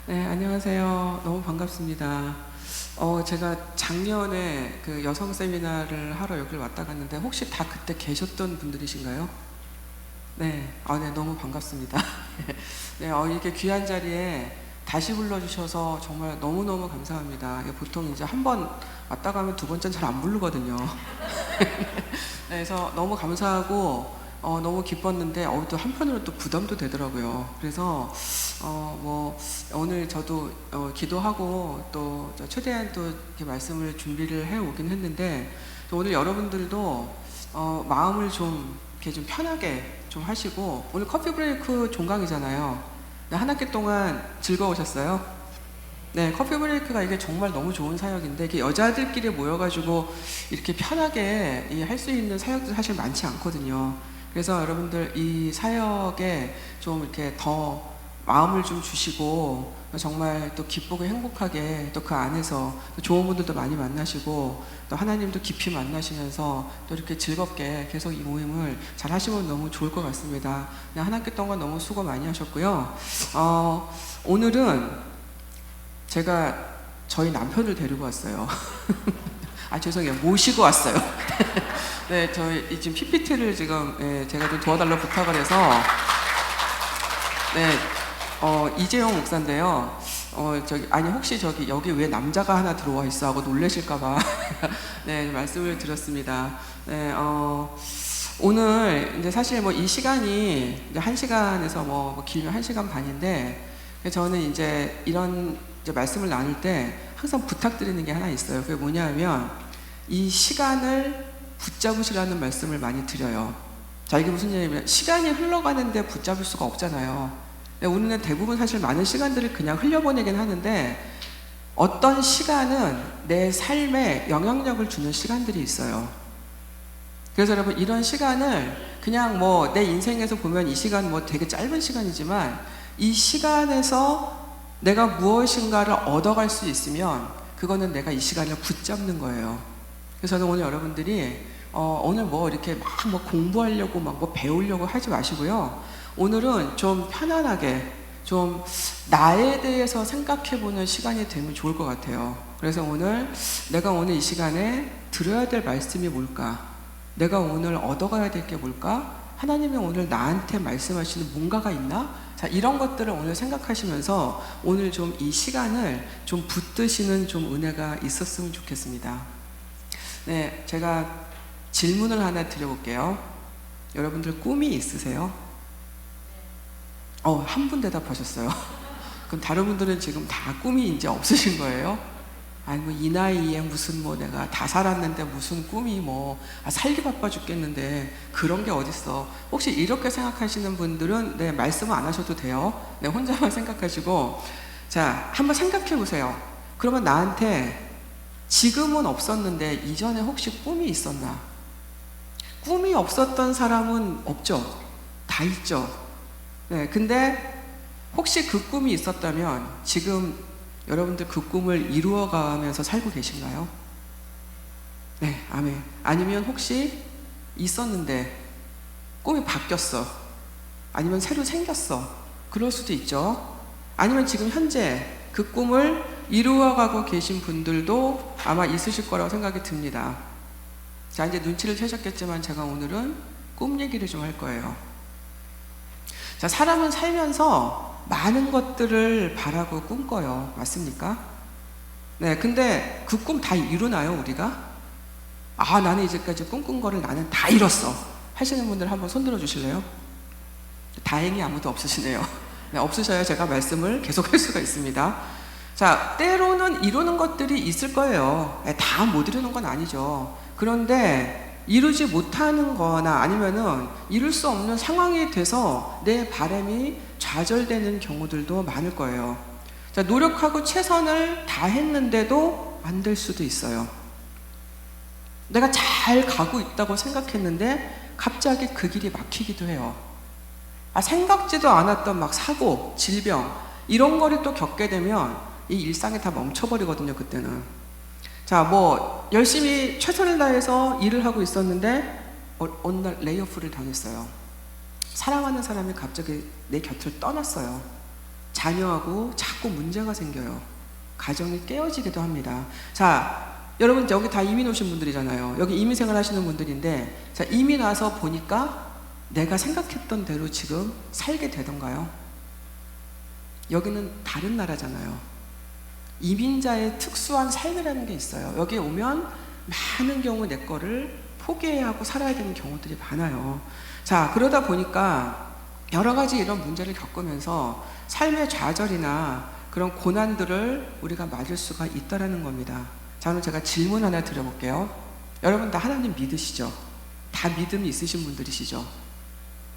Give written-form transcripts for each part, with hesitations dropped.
네, 안녕하세요. 너무 반갑습니다. 제가 작년에 그 여성 세미나를 하러 여기를 왔다 갔는데 혹시 다 그때 계셨던 분들이신가요? 네, 네, 너무 반갑습니다. 네, 이게 귀한 자리에 다시 불러주셔서 정말 너무너무 감사합니다. 이게 보통 이제 한 번 왔다 가면 두 번째는 잘 안 부르거든요. 네, 그래서 너무 감사하고 너무 기뻤는데 또 한편으로 또 부담도 되더라고요. 그래서 뭐 오늘 저도 기도하고 또 최대한 또 이렇게 말씀을 준비를 해 오긴 했는데 오늘 여러분들도 마음을 좀 이렇게 좀 편하게 좀 하시고 오늘 커피 브레이크 종강이잖아요. 네, 한 학기 동안 즐거우셨어요? 네, 커피 브레이크가 이게 정말 너무 좋은 사역인데 이게 여자들끼리 모여가지고 이렇게 편하게 할 수 있는 사역도 사실 많지 않거든요. 그래서 여러분들 이 사역에 좀 이렇게 더 마음을 좀 주시고 정말 또 기쁘고 행복하게 또 그 안에서 또 좋은 분들도 많이 만나시고 또 하나님도 깊이 만나시면서 또 이렇게 즐겁게 계속 이 모임을 잘 하시면 너무 좋을 것 같습니다. 한 학기 동안 너무 수고 많이 하셨고요. 오늘은 제가 저희 남편을 데리고 왔어요. 죄송해요. 모시고 왔어요. 네, 저희 지금 PPT를 지금 제가 좀 도와달라고 부탁을 해서 네, 이재용 목사인데요. 혹시 여기 왜 남자가 하나 들어와 있어 하고 놀라실까봐 네, 말씀을 드렸습니다. 네, 오늘 이제 사실 뭐 이 시간이 이제 1시간에서 뭐 길면 1시간 반인데 저는 이제 이런 이제 말씀을 나눌 때 항상 부탁드리는 게 하나 있어요. 그게 뭐냐면 이 시간을 붙잡으시라는 말씀을 많이 드려요. 자, 이게 무슨 얘기냐면 시간이 흘러가는데 붙잡을 수가 없잖아요. 우리는 대부분 사실 많은 시간들을 그냥 흘려보내긴 하는데 어떤 시간은 내 삶에 영향력을 주는 시간들이 있어요. 그래서 여러분 이런 시간을 그냥 뭐 내 인생에서 보면 이 시간 뭐 되게 짧은 시간이지만 이 시간에서 내가 무엇인가를 얻어갈 수 있으면 그거는 내가 이 시간을 붙잡는 거예요. 그래서 저는 오늘 여러분들이 오늘 뭐 이렇게 막 뭐 공부하려고 막 뭐 배우려고 하지 마시고요. 오늘은 좀 편안하게 좀 나에 대해서 생각해보는 시간이 되면 좋을 것 같아요. 그래서 내가 오늘 이 시간에 들어야 될 말씀이 뭘까? 내가 오늘 얻어가야 될 게 뭘까? 하나님이 오늘 나한테 말씀하시는 뭔가가 있나? 자, 이런 것들을 오늘 생각하시면서 오늘 좀 이 시간을 좀 붙드시는 좀 은혜가 있었으면 좋겠습니다. 네, 제가 질문을 하나 드려볼게요. 여러분들 꿈이 있으세요? 한 분 대답하셨어요. 그럼 다른 분들은 지금 다 꿈이 이제 없으신 거예요? 아니 뭐 이 나이에 무슨 뭐 내가 다 살았는데 무슨 꿈이 살기 바빠 죽겠는데 그런 게 어딨어. 혹시 이렇게 생각하시는 분들은 네, 말씀은 안 하셔도 돼요. 네, 혼자만 생각하시고 자, 한번 생각해 보세요. 그러면 나한테 지금은 없었는데 이전에 혹시 꿈이 있었나? 꿈이 없었던 사람은 없죠. 다 있죠. 네, 근데 혹시 그 꿈이 있었다면 지금 여러분들 그 꿈을 이루어가면서 살고 계신가요? 네, 아멘. 아니면 혹시 있었는데 꿈이 바뀌었어. 아니면 새로 생겼어. 그럴 수도 있죠. 아니면 지금 현재 그 꿈을 이루어가고 계신 분들도 아마 있으실 거라고 생각이 듭니다. 자, 이제 눈치를 채셨겠지만 제가 오늘은 꿈 얘기를 좀 할 거예요. 자, 사람은 살면서 많은 것들을 바라고 꿈꿔요. 맞습니까? 네, 근데 그 꿈 다 이루나요, 우리가? 나는 이제까지 꿈꾼 거를 나는 다 이뤘어. 하시는 분들 한번 손 들어 주실래요? 다행히 아무도 없으시네요. 네, 없으셔야 제가 말씀을 계속 할 수가 있습니다. 자, 때로는 이루는 것들이 있을 거예요. 다 못 이루는 건 아니죠. 그런데 이루지 못하는 거나 아니면은 이룰 수 없는 상황이 돼서 내 바람이 좌절되는 경우들도 많을 거예요. 자, 노력하고 최선을 다했는데도 안 될 수도 있어요. 내가 잘 가고 있다고 생각했는데 갑자기 그 길이 막히기도 해요. 생각지도 않았던 막 사고, 질병 이런 거를 또 겪게 되면 이 일상이 다 멈춰버리거든요, 그때는. 자, 뭐 열심히 최선을 다해서 일을 하고 있었는데 어느 날 레이오프를 당했어요. 사랑하는 사람이 갑자기 내 곁을 떠났어요. 자녀하고 자꾸 문제가 생겨요. 가정이 깨어지기도 합니다. 자, 여러분 여기 다 이민 오신 분들이잖아요. 여기 이민 생활 하시는 분들인데, 자, 이민 와서 보니까 내가 생각했던 대로 지금 살게 되던가요? 여기는 다른 나라잖아요. 이민자의 특수한 삶이라는 게 있어요. 여기 오면 많은 경우 내 거를 포기해야 하고 살아야 되는 경우들이 많아요. 자, 그러다 보니까 여러 가지 이런 문제를 겪으면서 삶의 좌절이나 그런 고난들을 우리가 맞을 수가 있다라는 겁니다. 자, 오늘 제가 질문 하나 드려볼게요. 여러분 다 하나님 믿으시죠? 다 믿음이 있으신 분들이시죠?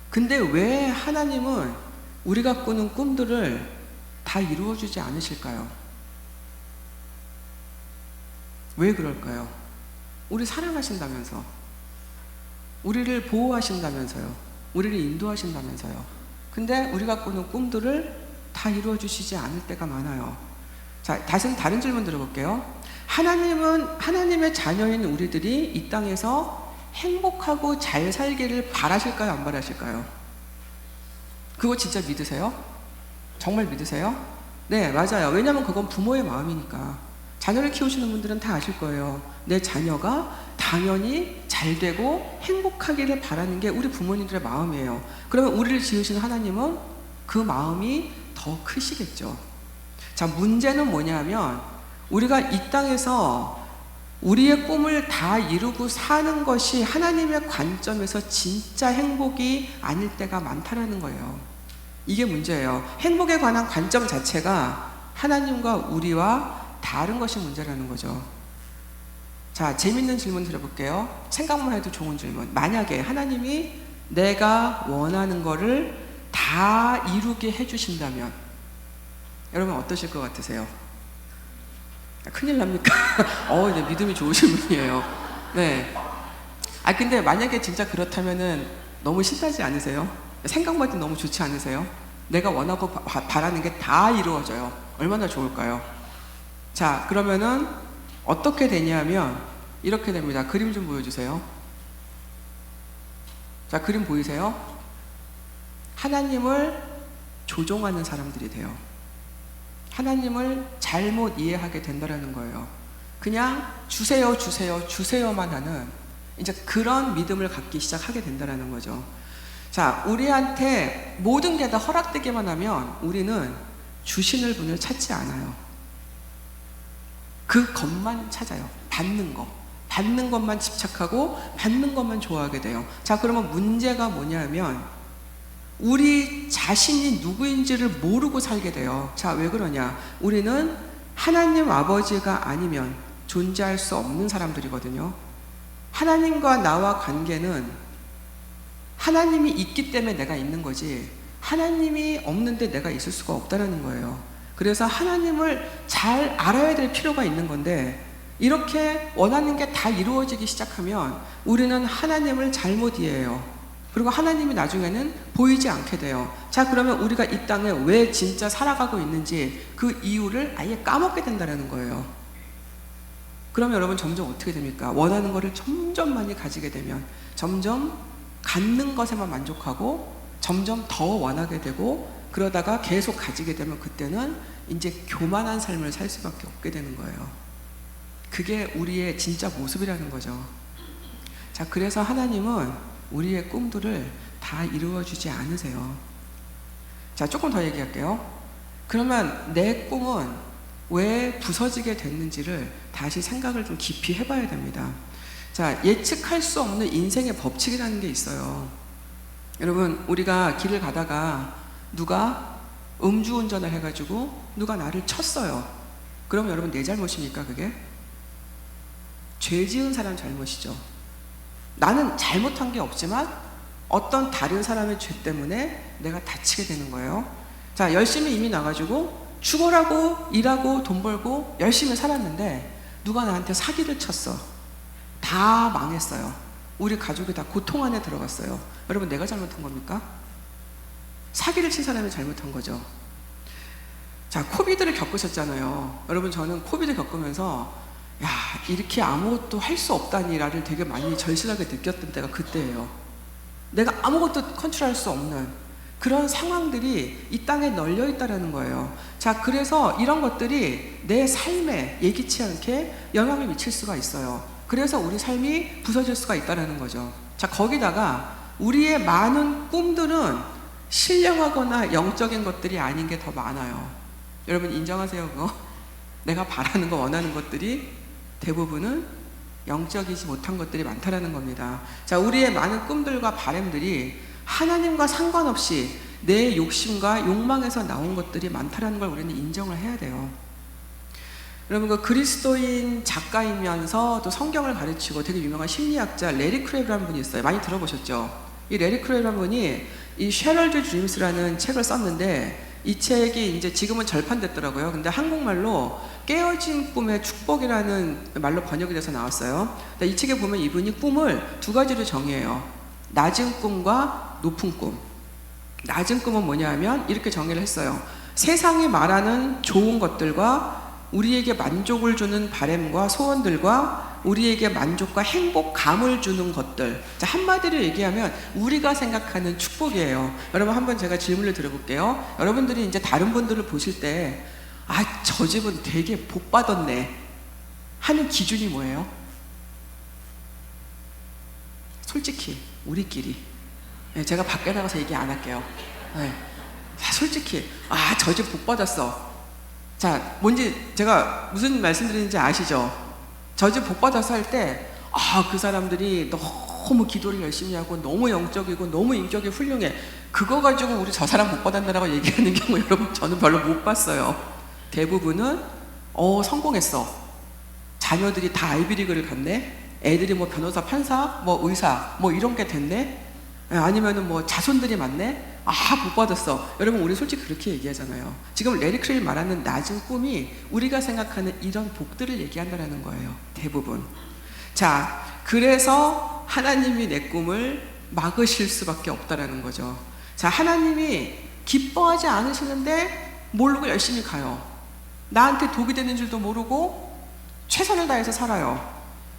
근데 왜 하나님은 우리가 꾸는 꿈들을 다 이루어주지 않으실까요? 왜 그럴까요? 우리 사랑하신다면서, 우리를 보호하신다면서요, 우리를 인도하신다면서요. 근데 우리가 꾸는 꿈들을 다 이루어주시지 않을 때가 많아요. 자, 다른 질문 들어볼게요. 하나님은 하나님의 자녀인 우리들이 이 땅에서 행복하고 잘 살기를 바라실까요? 안 바라실까요? 그거 진짜 믿으세요? 정말 믿으세요? 네, 맞아요. 왜냐하면 그건 부모의 마음이니까. 자녀를 키우시는 분들은 다 아실 거예요. 내 자녀가 당연히 잘 되고 행복하기를 바라는 게 우리 부모님들의 마음이에요. 그러면 우리를 지으신 하나님은 그 마음이 더 크시겠죠. 자, 문제는 뭐냐면 우리가 이 땅에서 우리의 꿈을 다 이루고 사는 것이 하나님의 관점에서 진짜 행복이 아닐 때가 많다라는 거예요. 이게 문제예요. 행복에 관한 관점 자체가 하나님과 우리와 다른 것이 문제라는 거죠. 자, 재밌는 질문 드려볼게요. 생각만 해도 좋은 질문. 만약에 하나님이 내가 원하는 거를 다 이루게 해주신다면 여러분 어떠실 것 같으세요? 큰일 납니까? 이제 믿음이 좋으신 분이에요. 네. 근데 만약에 진짜 그렇다면은 너무 신나지 않으세요? 생각만 해도 너무 좋지 않으세요? 내가 원하고 바라는 게 다 이루어져요. 얼마나 좋을까요? 자, 그러면은 어떻게 되냐면 이렇게 됩니다. 그림 좀 보여주세요. 자, 그림 보이세요? 하나님을 조종하는 사람들이 돼요. 하나님을 잘못 이해하게 된다는 거예요. 그냥 주세요, 주세요, 주세요만 하는 이제 그런 믿음을 갖기 시작하게 된다는 거죠. 자, 우리한테 모든 게 다 허락되기만 하면 우리는 주시는 분을 찾지 않아요. 그 것만 찾아요. 받는 거. 받는 것만 집착하고 받는 것만 좋아하게 돼요. 자, 그러면 문제가 뭐냐면 우리 자신이 누구인지를 모르고 살게 돼요. 자, 왜 그러냐? 우리는 하나님 아버지가 아니면 존재할 수 없는 사람들이거든요. 하나님과 나와 관계는 하나님이 있기 때문에 내가 있는 거지 하나님이 없는데 내가 있을 수가 없다는 거예요. 그래서 하나님을 잘 알아야 될 필요가 있는 건데 이렇게 원하는 게 다 이루어지기 시작하면 우리는 하나님을 잘못 이해해요. 그리고 하나님이 나중에는 보이지 않게 돼요. 자, 그러면 우리가 이 땅에 왜 진짜 살아가고 있는지 그 이유를 아예 까먹게 된다는 거예요. 그러면 여러분 점점 어떻게 됩니까? 원하는 거를 점점 많이 가지게 되면 점점 갖는 것에만 만족하고 점점 더 원하게 되고 그러다가 계속 가지게 되면 그때는 이제 교만한 삶을 살 수밖에 없게 되는 거예요. 그게 우리의 진짜 모습이라는 거죠. 자, 그래서 하나님은 우리의 꿈들을 다 이루어주지 않으세요. 자, 조금 더 얘기할게요. 그러면 내 꿈은 왜 부서지게 됐는지를 다시 생각을 좀 깊이 해봐야 됩니다. 자, 예측할 수 없는 인생의 법칙이라는 게 있어요. 여러분, 우리가 길을 가다가 누가 음주운전을 해가지고 누가 나를 쳤어요. 그럼 여러분 내 잘못입니까 그게? 죄 지은 사람 잘못이죠. 나는 잘못한 게 없지만 어떤 다른 사람의 죄 때문에 내가 다치게 되는 거예요. 자, 열심히 이미 나가지고 죽어라고 일하고 돈 벌고 열심히 살았는데 누가 나한테 사기를 쳤어. 다 망했어요. 우리 가족이 다 고통 안에 들어갔어요. 여러분 내가 잘못한 겁니까? 사기를 친 사람이 잘못한 거죠. 자, 코비드를 겪으셨잖아요. 여러분 저는 코비드 겪으면서 야, 이렇게 아무것도 할 수 없다니라를 되게 많이 절실하게 느꼈던 때가 그때예요. 내가 아무것도 컨트롤할 수 없는 그런 상황들이 이 땅에 널려 있다라는 거예요. 자, 그래서 이런 것들이 내 삶에 예기치 않게 영향을 미칠 수가 있어요. 그래서 우리 삶이 부서질 수가 있다라는 거죠. 자, 거기다가 우리의 많은 꿈들은 신령하거나 영적인 것들이 아닌 게 더 많아요. 여러분 인정하세요, 그거? 내가 바라는 거, 원하는 것들이 대부분은 영적이지 못한 것들이 많다라는 겁니다. 자, 우리의 많은 꿈들과 바람들이 하나님과 상관없이 내 욕심과 욕망에서 나온 것들이 많다라는 걸 우리는 인정을 해야 돼요. 여러분, 그 그리스도인 작가이면서 또 성경을 가르치고 되게 유명한 심리학자 레리 크레이브라는 분이 있어요. 많이 들어보셨죠? 이 레리 크레이브라는 분이 이 쉐럴드 드림스라는 책을 썼는데, 이 책이 이제 지금은 절판됐더라고요. 근데 한국말로 깨어진 꿈의 축복이라는 말로 번역이 돼서 나왔어요. 이 책에 보면 이분이 꿈을 두 가지로 정의해요. 낮은 꿈과 높은 꿈. 낮은 꿈은 뭐냐면 이렇게 정의를 했어요. 세상이 말하는 좋은 것들과 우리에게 만족을 주는 바람과 소원들과 우리에게 만족과 행복감을 주는 것들. 자, 한마디로 얘기하면 우리가 생각하는 축복이에요. 여러분, 한번 제가 질문을 드려볼게요. 여러분들이 이제 다른 분들을 보실 때, 아, 저 집은 되게 복 받았네 하는 기준이 뭐예요? 솔직히 우리끼리, 제가 밖에 나가서 얘기 안 할게요. 솔직히, 아, 저 집 복 받았어. 자, 뭔지 제가 무슨 말씀드리는지 아시죠? 저 집 복 받아서 할 때, 아, 그 사람들이 너무 기도를 열심히 하고 너무 영적이고 너무 인격이 훌륭해. 그거 가지고 우리 저 사람 복 받았다라고 얘기하는 경우 여러분 저는 별로 못 봤어요. 대부분은 성공했어. 자녀들이 다 아이비리그를 갔네. 애들이 뭐 변호사, 판사, 뭐 의사, 뭐 이런 게 됐네. 아니면은 뭐 자손들이 많네. 아, 복 받았어. 여러분, 우리 솔직히 그렇게 얘기하잖아요. 지금 레리 크레일 말하는 낮은 꿈이 우리가 생각하는 이런 복들을 얘기한다는 거예요. 대부분. 자, 그래서 하나님이 내 꿈을 막으실 수밖에 없다라는 거죠. 자, 하나님이 기뻐하지 않으시는데 모르고 열심히 가요. 나한테 독이 되는 줄도 모르고 최선을 다해서 살아요.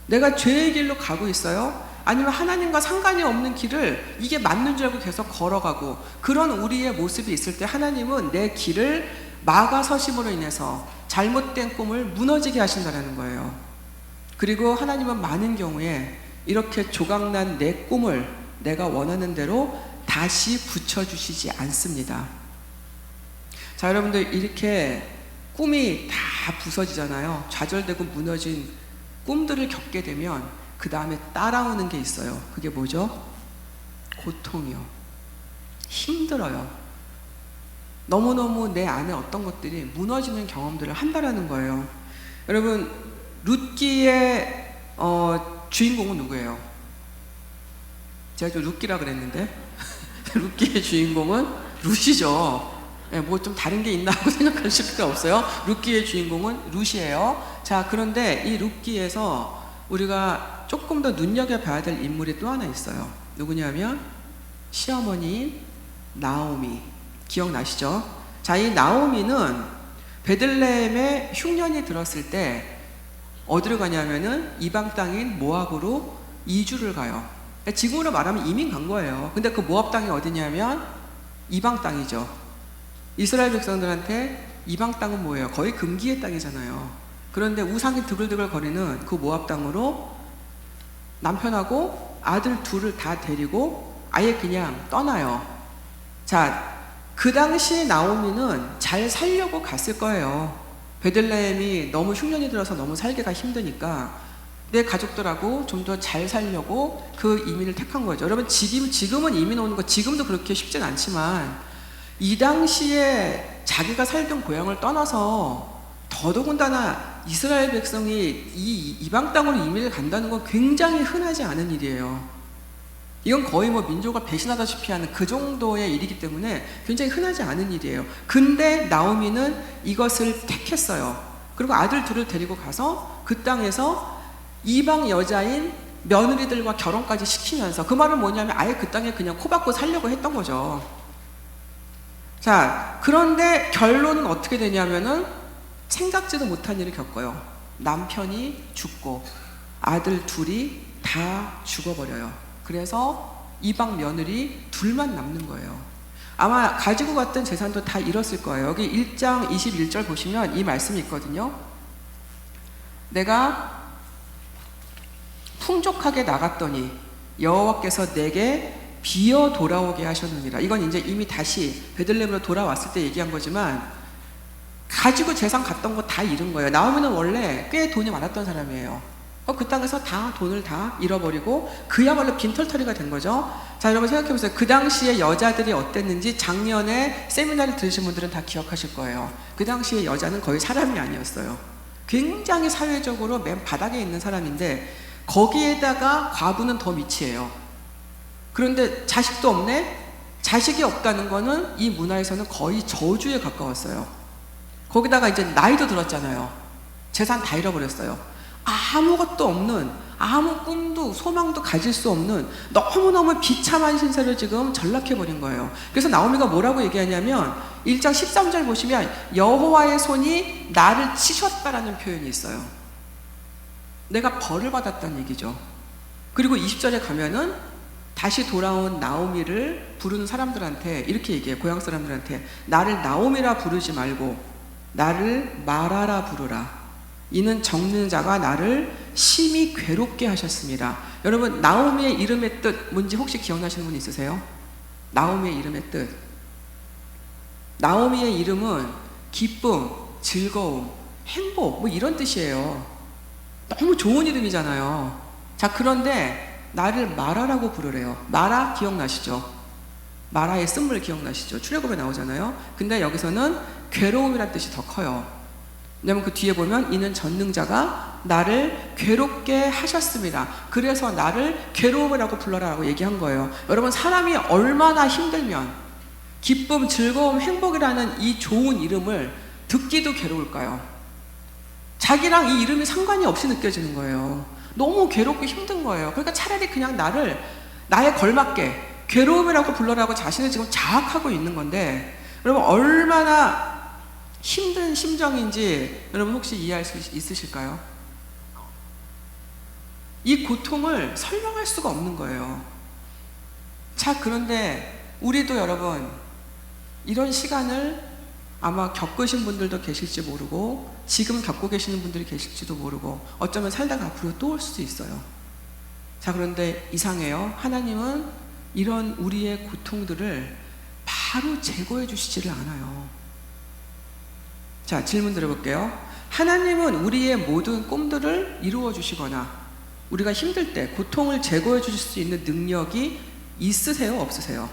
내가 죄의 길로 가고 있어요. 아니면 하나님과 상관이 없는 길을 이게 맞는 줄 알고 계속 걸어가고, 그런 우리의 모습이 있을 때 하나님은 내 길을 막아서심으로 인해서 잘못된 꿈을 무너지게 하신다는 거예요. 그리고 하나님은 많은 경우에 이렇게 조각난 내 꿈을 내가 원하는 대로 다시 붙여주시지 않습니다. 자, 여러분들, 이렇게 꿈이 다 부서지잖아요. 좌절되고 무너진 꿈들을 겪게 되면 그 다음에 따라오는 게 있어요. 그게 뭐죠? 고통이요. 힘들어요. 너무너무 내 안에 어떤 것들이 무너지는 경험들을 한다라는 거예요. 여러분, 룻기의 주인공은 누구예요? 제가 좀 룻기라 그랬는데 룻기의 주인공은 룻이죠. 뭐 좀 다른 게 있나 하고 생각하실 필요 없어요. 룻기의 주인공은 룻이에요. 자, 그런데 이 룻기에서 우리가 조금 더 눈여겨봐야 될 인물이 또 하나 있어요. 누구냐면 시어머니 나오미. 기억나시죠? 자, 이 나오미는 베들레헴에 흉년이 들었을 때 어디로 가냐면은 이방 땅인 모압으로 이주를 가요. 지금으로 말하면 이민 간 거예요. 근데 그 모압 땅이 어디냐면 이방 땅이죠. 이스라엘 백성들한테 이방 땅은 뭐예요? 거의 금기의 땅이잖아요. 그런데 우상이 드글드글 거리는 그 모압 땅으로 남편하고 아들 둘을 다 데리고 아예 그냥 떠나요. 자, 그 당시 나오미는 잘 살려고 갔을 거예요. 베들레헴이 너무 흉년이 들어서 너무 살기가 힘드니까 내 가족들하고 좀 더 잘 살려고 그 이민을 택한 거죠. 여러분, 지금은 이민 오는 거 지금도 그렇게 쉽진 않지만 이 당시에 자기가 살던 고향을 떠나서 더더군다나 이스라엘 백성이 이 이방 땅으로 이민을 간다는 건 굉장히 흔하지 않은 일이에요. 이건 거의 뭐 민족을 배신하다시피 하는 그 정도의 일이기 때문에 굉장히 흔하지 않은 일이에요. 근데 나오미는 이것을 택했어요. 그리고 아들 둘을 데리고 가서 그 땅에서 이방 여자인 며느리들과 결혼까지 시키면서, 그 말은 뭐냐면 아예 그 땅에 그냥 코박고 살려고 했던 거죠. 자, 그런데 결론은 어떻게 되냐면은 생각지도 못한 일을 겪어요. 남편이 죽고 아들 둘이 다 죽어버려요. 그래서 이방 며느리 둘만 남는 거예요. 아마 가지고 갔던 재산도 다 잃었을 거예요. 여기 1장 21절 보시면 이 말씀이 있거든요. 내가 풍족하게 나갔더니 여호와께서 내게 비어 돌아오게 하셨느니라. 이건 이제 이미 다시 베들레헴으로 돌아왔을 때 얘기한 거지만 가지고 재산 갔던 거 다 잃은 거예요. 나오미는 원래 꽤 돈이 많았던 사람이에요. 그 땅에서 다 돈을 다 잃어버리고 그야말로 빈털터리가 된 거죠. 자, 여러분 생각해보세요. 그 당시에 여자들이 어땠는지 작년에 세미나를 들으신 분들은 다 기억하실 거예요. 그 당시에 여자는 거의 사람이 아니었어요. 굉장히 사회적으로 맨 바닥에 있는 사람인데 거기에다가 과부는 더 밑이에요. 그런데 자식도 없네? 자식이 없다는 거는 이 문화에서는 거의 저주에 가까웠어요. 거기다가 이제 나이도 들었잖아요. 재산 다 잃어버렸어요. 아무것도 없는, 아무 꿈도 소망도 가질 수 없는 너무너무 비참한 신세를 지금 전락해버린 거예요. 그래서 나오미가 뭐라고 얘기하냐면 1장 13절 보시면 여호와의 손이 나를 치셨다라는 표현이 있어요. 내가 벌을 받았다는 얘기죠. 그리고 20절에 가면은 다시 돌아온 나오미를 부르는 사람들한테 이렇게 얘기해요. 고향 사람들한테 나를 나오미라 부르지 말고 나를 마라라 부르라. 이는 적는 자가 나를 심히 괴롭게 하셨습니다. 여러분 나오미의 이름의 뜻 뭔지 혹시 기억나시는 분 있으세요? 나오미의 이름의 뜻. 나오미의 이름은 기쁨, 즐거움, 행복 뭐 이런 뜻이에요. 너무 좋은 이름이잖아요. 자, 그런데 나를 마라라고 부르래요. 마라 기억나시죠? 마라의 쓴물 기억나시죠? 출애굽에 나오잖아요. 근데 여기서는 괴로움이란 뜻이 더 커요. 왜냐면 그 뒤에 보면 이는 전능자가 나를 괴롭게 하셨습니다. 그래서 나를 괴로움이라고 불러라라고 얘기한 거예요. 여러분 사람이 얼마나 힘들면 기쁨, 즐거움, 행복이라는 이 좋은 이름을 듣기도 괴로울까요? 자기랑 이 이름이 상관이 없이 느껴지는 거예요. 너무 괴롭고 힘든 거예요. 그러니까 차라리 그냥 나를 나에 걸맞게 괴로움이라고 불러라고 자신을 지금 자학하고 있는 건데 여러분 얼마나 힘든 심정인지 여러분 혹시 이해할 수 있으실까요? 이 고통을 설명할 수가 없는 거예요. 자, 그런데 우리도 여러분 이런 시간을 아마 겪으신 분들도 계실지 모르고 지금 겪고 계시는 분들이 계실지도 모르고 어쩌면 살다가 앞으로 또 올 수도 있어요. 자, 그런데 이상해요. 하나님은 이런 우리의 고통들을 바로 제거해 주시지를 않아요. 자, 질문 드려볼게요. 하나님은 우리의 모든 꿈들을 이루어 주시거나 우리가 힘들 때 고통을 제거해 주실 수 있는 능력이 있으세요? 없으세요?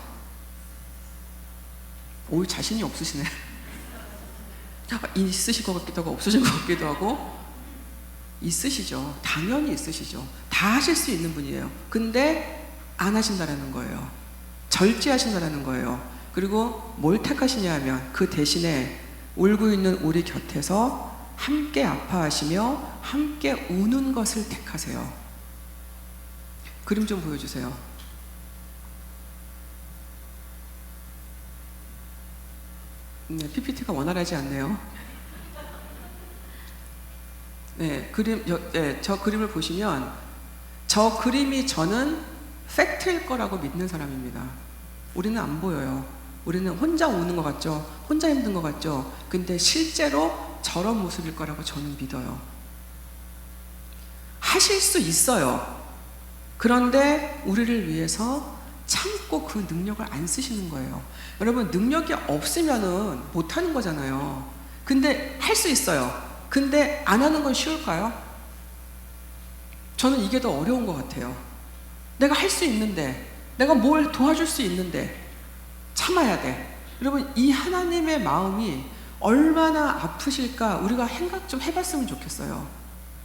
오, 자신이 없으시네. 있으실 것 같기도 하고 없으실 것 같기도 하고. 있으시죠. 당연히 있으시죠. 다 하실 수 있는 분이에요. 근데 안 하신다라는 거예요. 절제하신다라는 거예요. 그리고 뭘 택하시냐 하면 그 대신에 울고 있는 우리 곁에서 함께 아파하시며 함께 우는 것을 택하세요. 그림 좀 보여주세요. 네, PPT가 원활하지 않네요. 네, 저 그림을 보시면 저 그림이 저는 팩트일 거라고 믿는 사람입니다. 우리는 안 보여요. 우리는 혼자 우는 것 같죠? 혼자 힘든 것 같죠? 근데 실제로 저런 모습일 거라고 저는 믿어요. 하실 수 있어요. 그런데 우리를 위해서 참고 그 능력을 안 쓰시는 거예요. 여러분, 능력이 없으면은 못하는 거잖아요. 근데 할 수 있어요. 근데 안 하는 건 쉬울까요? 저는 이게 더 어려운 것 같아요. 내가 할 수 있는데, 내가 뭘 도와줄 수 있는데 참아야 돼. 여러분, 이 하나님의 마음이 얼마나 아프실까 우리가 생각 좀 해봤으면 좋겠어요.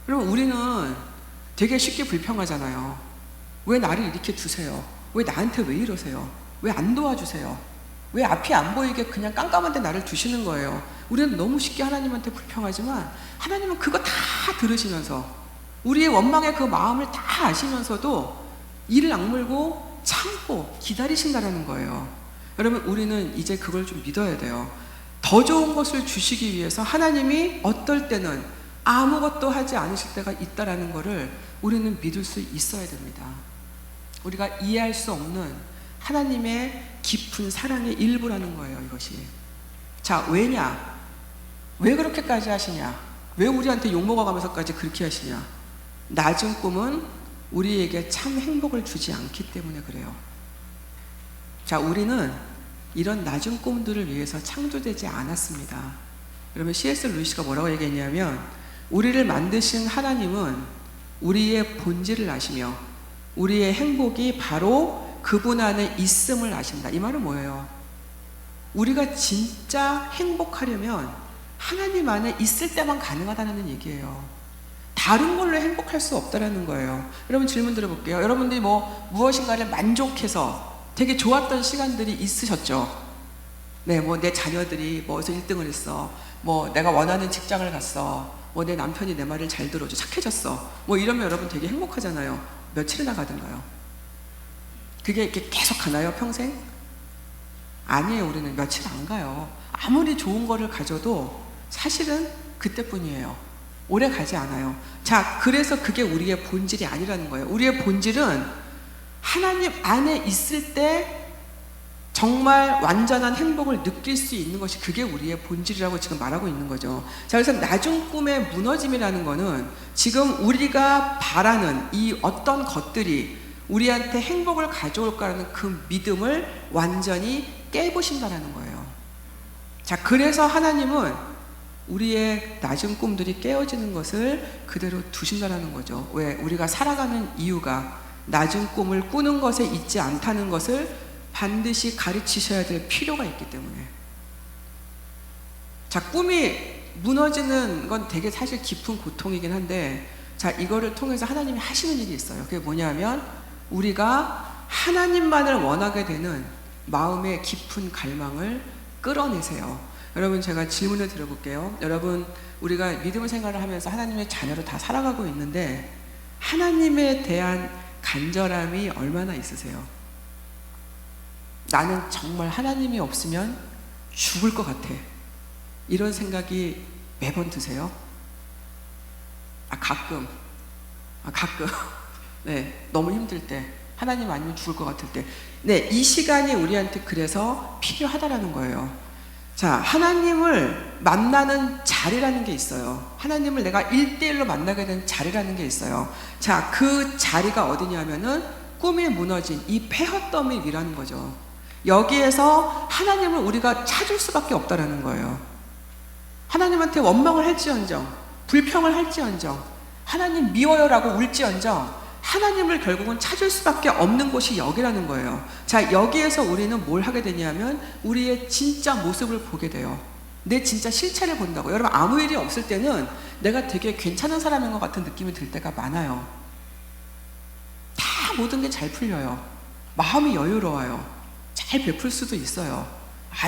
여러분, 우리는 되게 쉽게 불평하잖아요. 왜 나를 이렇게 두세요? 왜 나한테 왜 이러세요? 왜 안 도와주세요? 왜 앞이 안 보이게 그냥 깜깜한데 나를 두시는 거예요? 우리는 너무 쉽게 하나님한테 불평하지만 하나님은 그거 다 들으시면서 우리의 원망의 그 마음을 다 아시면서도 이를 악물고 참고 기다리신다라는 거예요. 여러분, 우리는 이제 그걸 좀 믿어야 돼요. 더 좋은 것을 주시기 위해서 하나님이 어떨 때는 아무것도 하지 않으실 때가 있다라는 것을 우리는 믿을 수 있어야 됩니다. 우리가 이해할 수 없는 하나님의 깊은 사랑의 일부라는 거예요, 이것이. 자, 왜냐? 왜 그렇게까지 하시냐? 왜 우리한테 욕먹어가면서까지 그렇게 하시냐? 낮은 꿈은 우리에게 참 행복을 주지 않기 때문에 그래요. 자, 우리는 이런 낮은 꿈들을 위해서 창조되지 않았습니다. 여러분, C.S. 루이스가 뭐라고 얘기했냐면, 우리를 만드신 하나님은 우리의 본질을 아시며 우리의 행복이 바로 그분 안에 있음을 아신다. 이 말은 뭐예요? 우리가 진짜 행복하려면 하나님 안에 있을 때만 가능하다는 얘기예요. 다른 걸로 행복할 수 없다는 거예요. 여러분, 질문 드려볼게요. 여러분들이 무엇인가를 만족해서 되게 좋았던 시간들이 있으셨죠? 네, 내 자녀들이 어디서 1등을 했어. 내가 원하는 직장을 갔어. 내 남편이 내 말을 잘 들어줘. 착해졌어. 이러면 여러분 되게 행복하잖아요. 며칠이나 가든가요? 그게 이렇게 계속 가나요, 평생? 아니에요. 우리는 며칠 안 가요. 아무리 좋은 거를 가져도 사실은 그때뿐이에요. 오래 가지 않아요. 자, 그래서 그게 우리의 본질이 아니라는 거예요. 우리의 본질은 하나님 안에 있을 때 정말 완전한 행복을 느낄 수 있는 것이, 그게 우리의 본질이라고 지금 말하고 있는 거죠. 자, 그래서 낮은 꿈의 무너짐이라는 거는 지금 우리가 바라는 이 어떤 것들이 우리한테 행복을 가져올 거라는 그 믿음을 완전히 깨부신다는 거예요. 자, 그래서 하나님은 우리의 낮은 꿈들이 깨어지는 것을 그대로 두신다는 거죠. 왜? 우리가 살아가는 이유가 낮은 꿈을 꾸는 것에 있지 않다는 것을 반드시 가르치셔야 될 필요가 있기 때문에. 자, 꿈이 무너지는 건 되게 사실 깊은 고통이긴 한데, 자, 이거를 통해서 하나님이 하시는 일이 있어요. 그게 뭐냐면 우리가 하나님만을 원하게 되는 마음의 깊은 갈망을 끌어내세요. 여러분, 제가 질문을 드려볼게요. 여러분, 우리가 믿음의 생활을 하면서 하나님의 자녀로 다 살아가고 있는데 하나님에 대한 간절함이 얼마나 있으세요? 나는 정말 하나님이 없으면 죽을 것 같아. 이런 생각이 매번 드세요? 가끔. 네, 너무 힘들 때, 하나님 아니면 죽을 것 같을 때. 네, 이 시간이 우리한테 그래서 필요하다라는 거예요. 자, 하나님을 만나는 자리라는 게 있어요. 하나님을 내가 1대1로 만나게 된 자리라는 게 있어요. 자, 그 자리가 어디냐면은 꿈이 무너진 이 폐허더미 위라는 거죠. 여기에서 하나님을 우리가 찾을 수밖에 없다라는 거예요. 하나님한테 원망을 할지언정, 불평을 할지언정, 하나님 미워요라고 울지언정 하나님을 결국은 찾을 수밖에 없는 곳이 여기라는 거예요. 자, 여기에서 우리는 뭘 하게 되냐면 우리의 진짜 모습을 보게 돼요. 내 진짜 실체를 본다고. 여러분, 아무 일이 없을 때는 내가 되게 괜찮은 사람인 것 같은 느낌이 들 때가 많아요. 다 모든 게 잘 풀려요. 마음이 여유로워요. 잘 베풀 수도 있어요.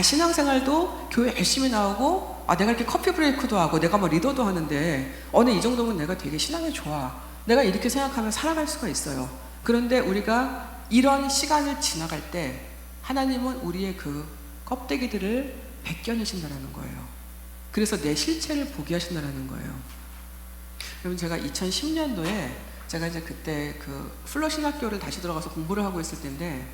신앙생활도 교회 열심히 나오고, 내가 이렇게 커피 브레이크도 하고, 내가 리더도 하는데, 이 정도면 내가 되게 신앙이 좋아. 내가 이렇게 생각하면 살아갈 수가 있어요. 그런데 우리가 이런 시간을 지나갈 때 하나님은 우리의 그 껍데기들을 벗겨내신다는 거예요. 그래서 내 실체를 보게 하신다는 거예요. 여러분, 제가 2010년도에 제가 이제 그때 그 플러 신학교를 다시 들어가서 공부를 하고 있을 때인데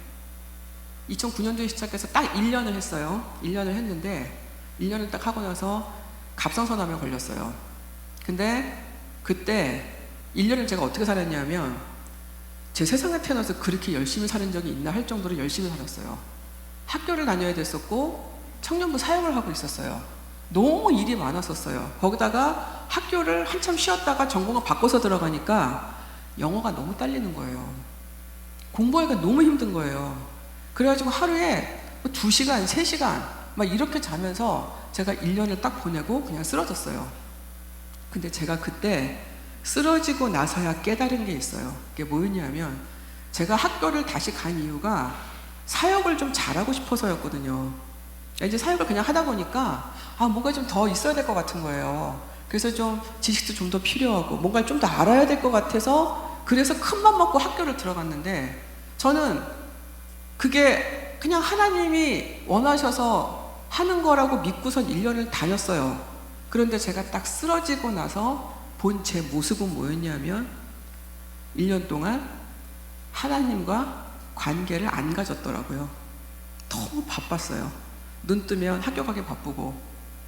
2009년도에 시작해서 딱 1년을 했어요. 1년을 했는데 1년을 딱 하고 나서 갑상선암에 걸렸어요. 근데 그때 1년을 제가 어떻게 살았냐면 제 세상에 태어나서 그렇게 열심히 사는 적이 있나 할 정도로 열심히 살았어요. 학교를 다녀야 됐었고 청년부 사역을 하고 있었어요. 너무 일이 많았었어요. 거기다가 학교를 한참 쉬었다가 전공을 바꿔서 들어가니까 영어가 너무 딸리는 거예요. 공부하기가 너무 힘든 거예요. 그래가지고 하루에 2시간, 3시간 막 이렇게 자면서 제가 1년을 딱 보내고 그냥 쓰러졌어요. 근데 제가 그때 쓰러지고 나서야 깨달은 게 있어요. 그게 뭐였냐면 제가 학교를 다시 간 이유가 사역을 좀 잘하고 싶어서였거든요. 이제 사역을 그냥 하다 보니까 뭔가 좀 더 있어야 될 것 같은 거예요. 그래서 좀 지식도 좀 더 필요하고 뭔가 좀 더 알아야 될 것 같아서 그래서 큰맘 먹고 학교를 들어갔는데 저는 그게 그냥 하나님이 원하셔서 하는 거라고 믿고선 1년을 다녔어요. 그런데 제가 딱 쓰러지고 나서 본 제 모습은 뭐였냐면 1년 동안 하나님과 관계를 안 가졌더라고요. 너무 바빴어요. 눈 뜨면 학교 가기 바쁘고,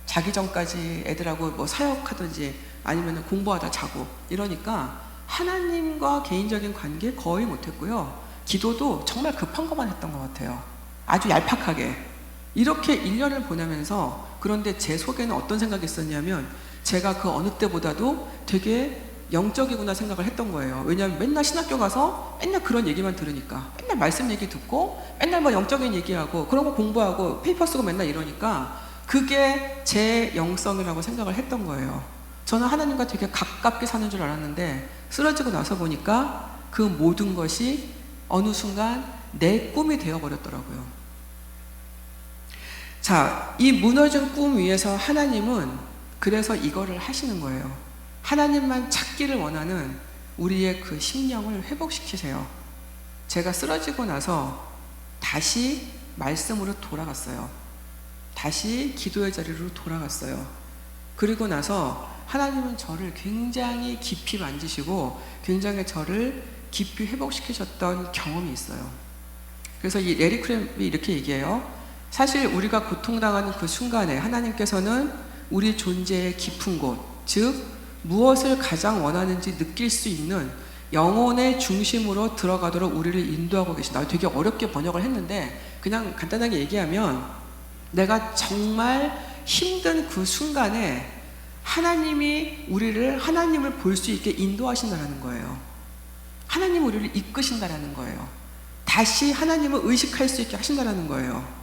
자기 전까지 애들하고 뭐 사역하든지 아니면 공부하다 자고 이러니까 하나님과 개인적인 관계 거의 못했고요. 기도도 정말 급한 것만 했던 것 같아요. 아주 얄팍하게. 이렇게 1년을 보내면서, 그런데 제 속에는 어떤 생각이 있었냐면, 제가 그 어느 때보다도 되게 영적이구나 생각을 했던 거예요. 왜냐하면 맨날 신학교 가서 맨날 그런 얘기만 들으니까, 맨날 말씀 얘기 듣고 맨날 뭐 영적인 얘기하고 그런 거 공부하고 페이퍼 쓰고 맨날 이러니까 그게 제 영성이라고 생각을 했던 거예요. 저는 하나님과 되게 가깝게 사는 줄 알았는데 쓰러지고 나서 보니까 그 모든 것이 어느 순간 내 꿈이 되어버렸더라고요. 자, 이 무너진 꿈 위에서 하나님은 그래서 이거를 하시는 거예요. 하나님만 찾기를 원하는 우리의 그 심령을 회복시키세요. 제가 쓰러지고 나서 다시 말씀으로 돌아갔어요. 다시 기도의 자리로 돌아갔어요. 그리고 나서 하나님은 저를 굉장히 깊이 만지시고 굉장히 저를 깊이 회복시키셨던 경험이 있어요. 그래서 이 레리 크램이 이렇게 얘기해요. 사실 우리가 고통당하는 그 순간에 하나님께서는 우리 존재의 깊은 곳, 즉 무엇을 가장 원하는지 느낄 수 있는 영혼의 중심으로 들어가도록 우리를 인도하고 계신다. 되게 어렵게 번역을 했는데 그냥 간단하게 얘기하면, 내가 정말 힘든 그 순간에 하나님이 우리를 하나님을 볼 수 있게 인도하신다는 거예요. 하나님이 우리를 이끄신다는 거예요. 다시 하나님을 의식할 수 있게 하신다는 거예요.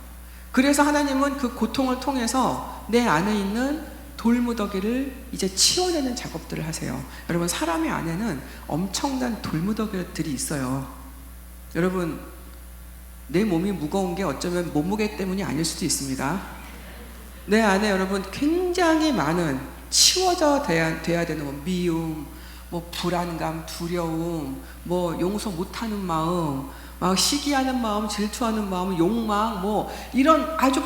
그래서 하나님은 그 고통을 통해서 내 안에 있는 돌무더기를 이제 치워내는 작업들을 하세요. 여러분, 사람의 안에는 엄청난 돌무더기들이 있어요. 여러분, 내 몸이 무거운 게 어쩌면 몸무게 때문이 아닐 수도 있습니다. 내 안에 여러분 굉장히 많은 치워져 돼야 되는 뭐 미움, 뭐 불안감, 두려움, 뭐 용서 못하는 마음, 막 시기하는 마음, 질투하는 마음, 욕망, 뭐 이런 아주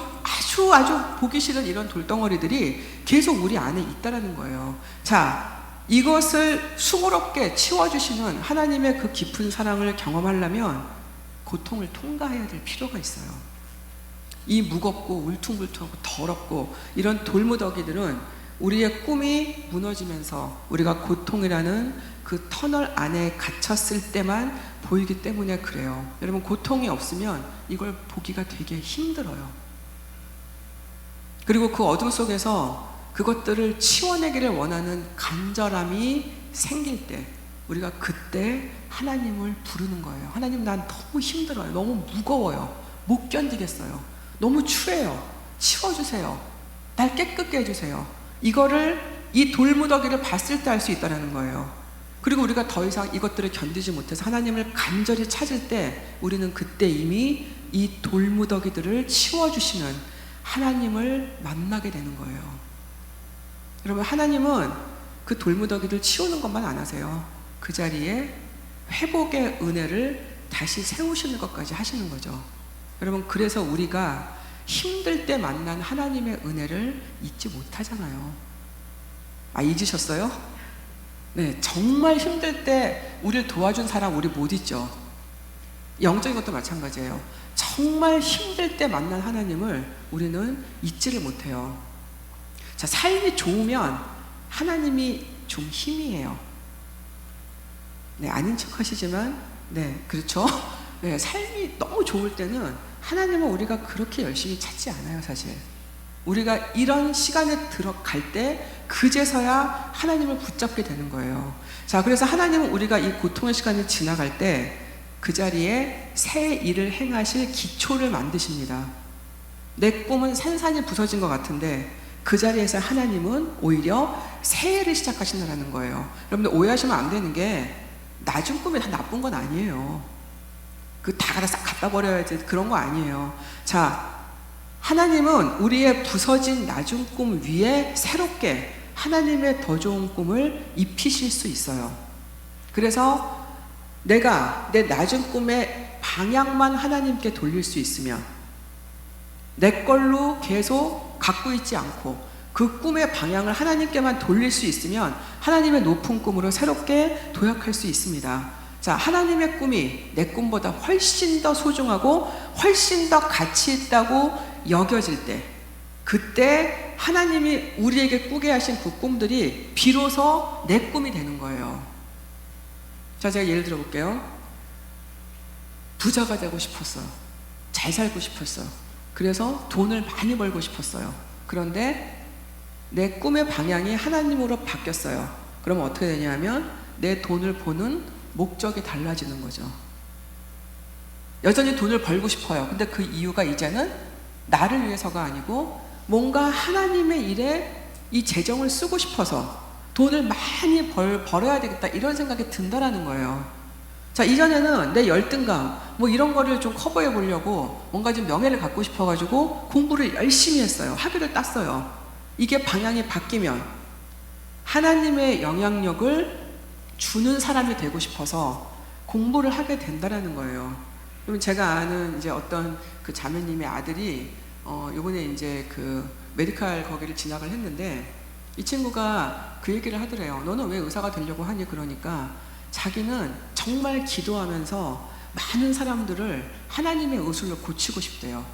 보기 싫은 이런 돌덩어리들이 계속 우리 안에 있다라는 거예요. 자, 이것을 수고롭게 치워주시는 하나님의 그 깊은 사랑을 경험하려면 고통을 통과해야 될 필요가 있어요. 이 무겁고 울퉁불퉁하고 더럽고 이런 돌무더기들은 우리의 꿈이 무너지면서 우리가 고통이라는 그 터널 안에 갇혔을 때만 보이기 때문에 그래요. 여러분, 고통이 없으면 이걸 보기가 되게 힘들어요. 그리고 그 어둠 속에서 그것들을 치워내기를 원하는 간절함이 생길 때, 우리가 그때 하나님을 부르는 거예요. 하나님, 난 너무 힘들어요. 너무 무거워요. 못 견디겠어요. 너무 추해요. 치워주세요. 날 깨끗게 해주세요. 이 돌무더기를 봤을 때 알 수 있다는 거예요. 그리고 우리가 더 이상 이것들을 견디지 못해서 하나님을 간절히 찾을 때 우리는 그때 이미 이 돌무더기들을 치워주시는 하나님을 만나게 되는 거예요. 여러분, 하나님은 그 돌무더기를 치우는 것만 안 하세요. 그 자리에 회복의 은혜를 다시 세우시는 것까지 하시는 거죠. 여러분, 그래서 우리가 힘들 때 만난 하나님의 은혜를 잊지 못하잖아요. 아, 잊으셨어요? 네, 정말 힘들 때 우리를 도와준 사람 우리 못 잊죠. 영적인 것도 마찬가지예요. 정말 힘들 때 만난 하나님을 우리는 잊지를 못해요. 자, 삶이 좋으면 하나님이 좀 희미해요. 네, 아닌 척 하시지만, 네, 그렇죠? 네, 삶이 너무 좋을 때는 하나님은 우리가 그렇게 열심히 찾지 않아요, 사실. 우리가 이런 시간에 들어갈 때 그제서야 하나님을 붙잡게 되는 거예요. 자, 그래서 하나님은 우리가 이 고통의 시간을 지나갈 때 그 자리에 새 일을 행하실 기초를 만드십니다. 내 꿈은 산산이 부서진 것 같은데 그 자리에서 하나님은 오히려 새 일을 시작하신다는 거예요. 여러분들 오해하시면 안 되는 게, 낮은 꿈이 다 나쁜 건 아니에요. 그 다 갖다 버려야지, 그런 거 아니에요. 자, 하나님은 우리의 부서진 낮은 꿈 위에 새롭게 하나님의 더 좋은 꿈을 입히실 수 있어요. 그래서 내가 내 낮은 꿈의 방향만 하나님께 돌릴 수 있으면, 내 걸로 계속 갖고 있지 않고 그 꿈의 방향을 하나님께만 돌릴 수 있으면 하나님의 높은 꿈으로 새롭게 도약할 수 있습니다. 자, 하나님의 꿈이 내 꿈보다 훨씬 더 소중하고 훨씬 더 가치 있다고 여겨질 때, 그때 하나님이 우리에게 꾸게 하신 그 꿈들이 비로소 내 꿈이 되는 거예요. 자, 제가 예를 들어 볼게요. 부자가 되고 싶었어요. 잘 살고 싶었어요. 그래서 돈을 많이 벌고 싶었어요. 그런데 내 꿈의 방향이 하나님으로 바뀌었어요. 그러면 어떻게 되냐면 내 돈을 버는 목적이 달라지는 거죠. 여전히 돈을 벌고 싶어요. 근데 그 이유가 이제는 나를 위해서가 아니고 뭔가 하나님의 일에 이 재정을 쓰고 싶어서 돈을 많이 벌어야 되겠다 이런 생각이 든다라는 거예요. 자, 이전에는 내 열등감 뭐 이런 거를 좀 커버해 보려고 뭔가 좀 명예를 갖고 싶어 가지고 공부를 열심히 했어요. 학위를 땄어요. 이게 방향이 바뀌면 하나님의 영향력을 주는 사람이 되고 싶어서 공부를 하게 된다라는 거예요. 그러면 제가 아는 이제 어떤 그 자매님의 아들이 요번에 이제 그 메디칼 거기를 진학을 했는데 이 친구가 그 얘기를 하더래요. 너는 왜 의사가 되려고 하니? 그러니까 자기는 정말 기도하면서 많은 사람들을 하나님의 의술로 고치고 싶대요.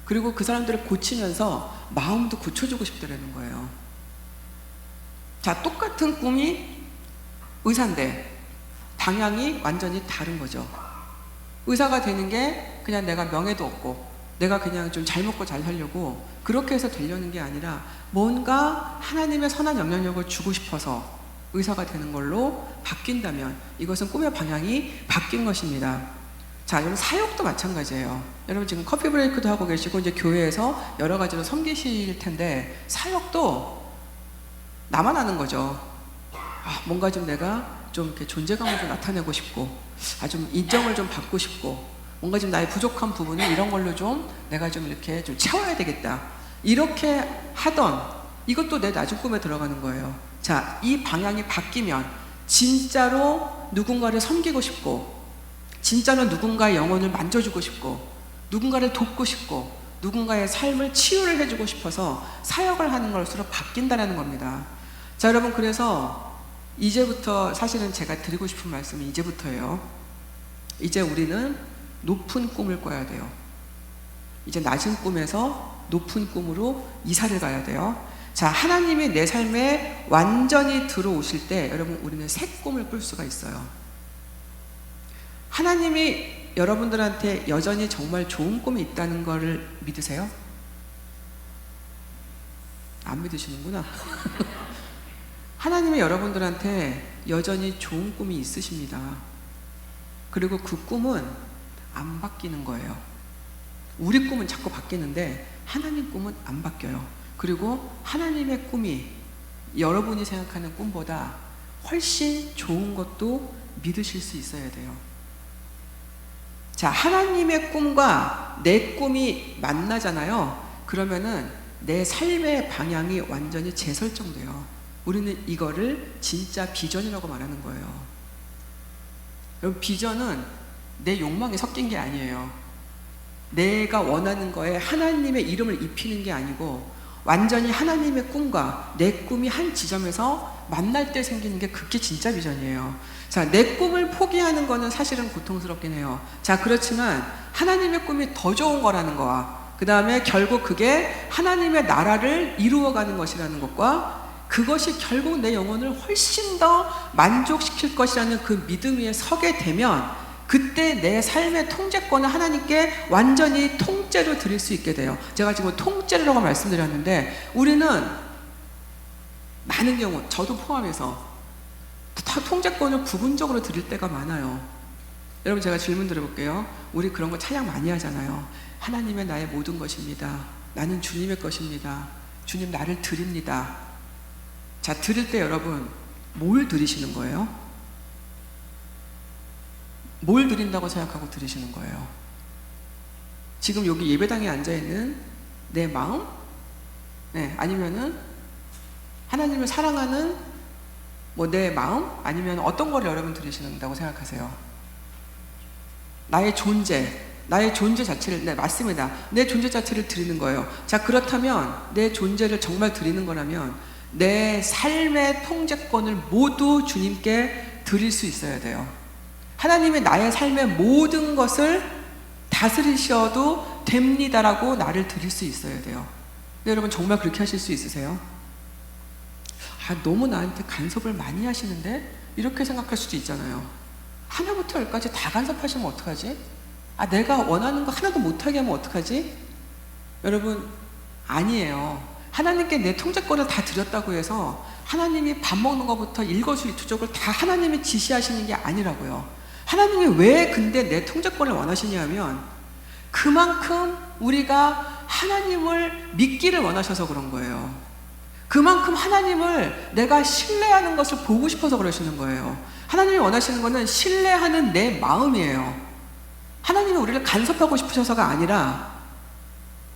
그리고 그 사람들을 고치면서 마음도 고쳐주고 싶다는 거예요. 자, 똑같은 꿈이 의사인데 방향이 완전히 다른 거죠. 의사가 되는 게 그냥 내가 명예도 없고 내가 그냥 좀 잘 먹고 잘 살려고 그렇게 해서 되려는 게 아니라 뭔가 하나님의 선한 영향력을 주고 싶어서 의사가 되는 걸로 바뀐다면 이것은 꿈의 방향이 바뀐 것입니다. 자, 여러분 사역도 마찬가지예요. 여러분 지금 커피 브레이크도 하고 계시고 이제 교회에서 여러 가지로 섬기실 텐데 사역도 나만 아는 거죠. 뭔가 좀 내가 좀 이렇게 존재감을 좀 나타내고 싶고, 좀 인정을 좀 받고 싶고, 뭔가 좀 나의 부족한 부분을 이런 걸로 좀 내가 좀 이렇게 좀 채워야 되겠다. 이렇게 하던 이것도 내 낮은 꿈에 들어가는 거예요. 자, 이 방향이 바뀌면 진짜로 누군가를 섬기고 싶고, 진짜로 누군가의 영혼을 만져주고 싶고, 누군가를 돕고 싶고, 누군가의 삶을 치유를 해주고 싶어서 사역을 하는 것으로 바뀐다는 겁니다. 자, 여러분, 그래서 이제부터 사실은 제가 드리고 싶은 말씀이 이제부터예요. 이제 우리는 높은 꿈을 꿔야 돼요. 이제 낮은 꿈에서 높은 꿈으로 이사를 가야 돼요. 자, 하나님이 내 삶에 완전히 들어오실 때 여러분 우리는 새 꿈을 꿀 수가 있어요. 하나님이 여러분들한테 여전히 정말 좋은 꿈이 있다는 것을 믿으세요? 안 믿으시는구나. 하나님이 여러분들한테 여전히 좋은 꿈이 있으십니다. 그리고 그 꿈은 안 바뀌는 거예요. 우리 꿈은 자꾸 바뀌는데 하나님 꿈은 안 바뀌어요. 그리고 하나님의 꿈이 여러분이 생각하는 꿈보다 훨씬 좋은 것도 믿으실 수 있어야 돼요. 자, 하나님의 꿈과 내 꿈이 만나잖아요. 그러면은 내 삶의 방향이 완전히 재설정돼요. 우리는 이거를 진짜 비전이라고 말하는 거예요. 여러분, 비전은 내 욕망이 섞인 게 아니에요. 내가 원하는 거에 하나님의 이름을 입히는 게 아니고 완전히 하나님의 꿈과 내 꿈이 한 지점에서 만날 때 생기는 게 그게 진짜 비전이에요. 자, 내 꿈을 포기하는 거는 사실은 고통스럽긴 해요. 자, 그렇지만 하나님의 꿈이 더 좋은 거라는 거와 그 다음에 결국 그게 하나님의 나라를 이루어가는 것이라는 것과 그것이 결국 내 영혼을 훨씬 더 만족시킬 것이라는 그 믿음 위에 서게 되면 그때 내 삶의 통제권을 하나님께 완전히 통째로 드릴 수 있게 돼요. 제가 지금 통째로라고 말씀드렸는데 우리는 많은 경우 저도 포함해서 다 통제권을 부분적으로 드릴 때가 많아요. 여러분, 제가 질문 드려볼게요. 우리 그런 거 찬양 많이 하잖아요. 하나님의 나의 모든 것입니다. 나는 주님의 것입니다. 주님 나를 드립니다. 자, 드릴 때 여러분 뭘 드리시는 거예요? 뭘 드린다고 생각하고 드리시는 거예요? 지금 여기 예배당에 앉아있는 내 마음? 네, 아니면은 하나님을 사랑하는 뭐 내 마음? 아니면 어떤 걸 여러분 드리신다고 생각하세요? 나의 존재 자체를, 네, 맞습니다. 내 존재 자체를 드리는 거예요. 자, 그렇다면 내 존재를 정말 드리는 거라면 내 삶의 통제권을 모두 주님께 드릴 수 있어야 돼요. 하나님이 나의 삶의 모든 것을 다스리셔도 됩니다라고 나를 드릴 수 있어야 돼요. 근데 여러분 정말 그렇게 하실 수 있으세요? 너무 나한테 간섭을 많이 하시는데? 이렇게 생각할 수도 있잖아요. 하나부터 열까지 다 간섭하시면 어떡하지? 내가 원하는 거 하나도 못하게 하면 어떡하지? 여러분, 아니에요. 하나님께 내 통제권을 다 드렸다고 해서 하나님이 밥 먹는 것부터 일거수일투족을 다 하나님이 지시하시는 게 아니라고요. 하나님이 왜 근데 내 통제권을 원하시냐 하면 그만큼 우리가 하나님을 믿기를 원하셔서 그런 거예요. 그만큼 하나님을 내가 신뢰하는 것을 보고 싶어서 그러시는 거예요. 하나님이 원하시는 것은 신뢰하는 내 마음이에요. 하나님이 우리를 간섭하고 싶으셔서가 아니라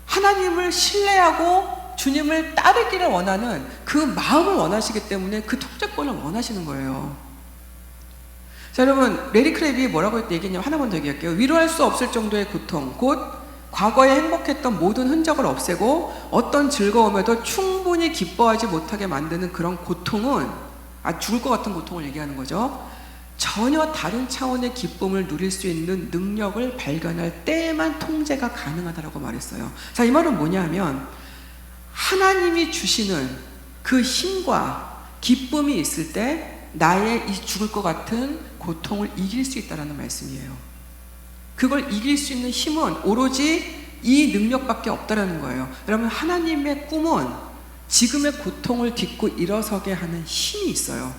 하나님을 신뢰하고 주님을 따르기를 원하는 그 마음을 원하시기 때문에 그 통제권을 원하시는 거예요. 자, 여러분, 레리 크랩이 뭐라고 얘기했냐면 하나만 더 얘기할게요. 위로할 수 없을 정도의 고통, 곧 과거에 행복했던 모든 흔적을 없애고 어떤 즐거움에도 충분히 기뻐하지 못하게 만드는 그런 고통은, 죽을 것 같은 고통을 얘기하는 거죠. 전혀 다른 차원의 기쁨을 누릴 수 있는 능력을 발견할 때에만 통제가 가능하다라고 말했어요. 자, 이 말은 뭐냐면 하나님이 주시는 그 힘과 기쁨이 있을 때 나의 이 죽을 것 같은 고통을 이길 수 있다는 말씀이에요. 그걸 이길 수 있는 힘은 오로지 이 능력밖에 없다는 거예요. 여러분, 하나님의 꿈은 지금의 고통을 딛고 일어서게 하는 힘이 있어요.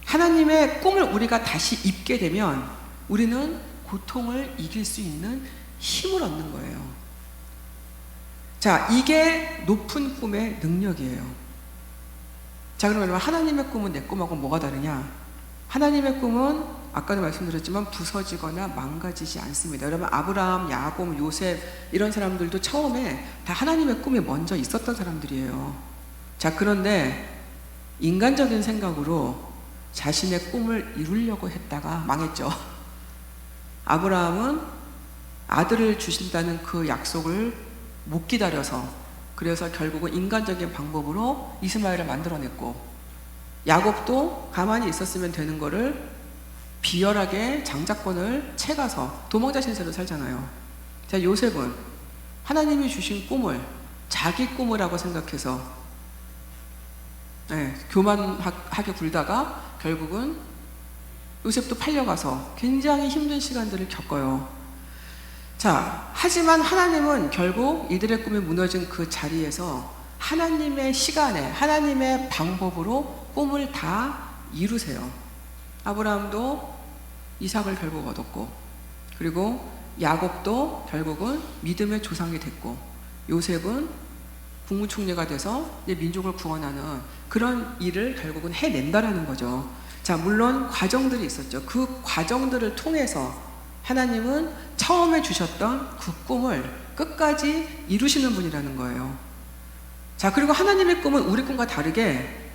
하나님의 꿈을 우리가 다시 입게 되면 우리는 고통을 이길 수 있는 힘을 얻는 거예요. 자, 이게 높은 꿈의 능력이에요. 자, 그러면 하나님의 꿈은 내 꿈하고 뭐가 다르냐? 하나님의 꿈은 아까도 말씀드렸지만 부서지거나 망가지지 않습니다. 여러분, 아브라함, 야곱, 요셉 이런 사람들도 처음에 다 하나님의 꿈이 먼저 있었던 사람들이에요. 자, 그런데 인간적인 생각으로 자신의 꿈을 이루려고 했다가 망했죠. 아브라함은 아들을 주신다는 그 약속을 못 기다려서, 그래서 결국은 인간적인 방법으로 이스마엘을 만들어냈고, 야곱도 가만히 있었으면 되는 거를 비열하게 장자권을 채가서 도망자 신세로 살잖아요. 자, 요셉은 하나님이 주신 꿈을 자기 꿈이라고 생각해서 교만하게 굴다가 결국은 요셉도 팔려가서 굉장히 힘든 시간들을 겪어요. 자, 하지만 하나님은 결국 이들의 꿈이 무너진 그 자리에서 하나님의 시간에, 하나님의 방법으로 꿈을 다 이루세요. 아브라함도 이삭을 결국 얻었고, 그리고 야곱도 결국은 믿음의 조상이 됐고, 요셉은 국무총리가 돼서 이제 민족을 구원하는 그런 일을 결국은 해낸다라는 거죠. 자, 물론 과정들이 있었죠. 그 과정들을 통해서 하나님은 처음에 주셨던 그 꿈을 끝까지 이루시는 분이라는 거예요. 자, 그리고 하나님의 꿈은 우리 꿈과 다르게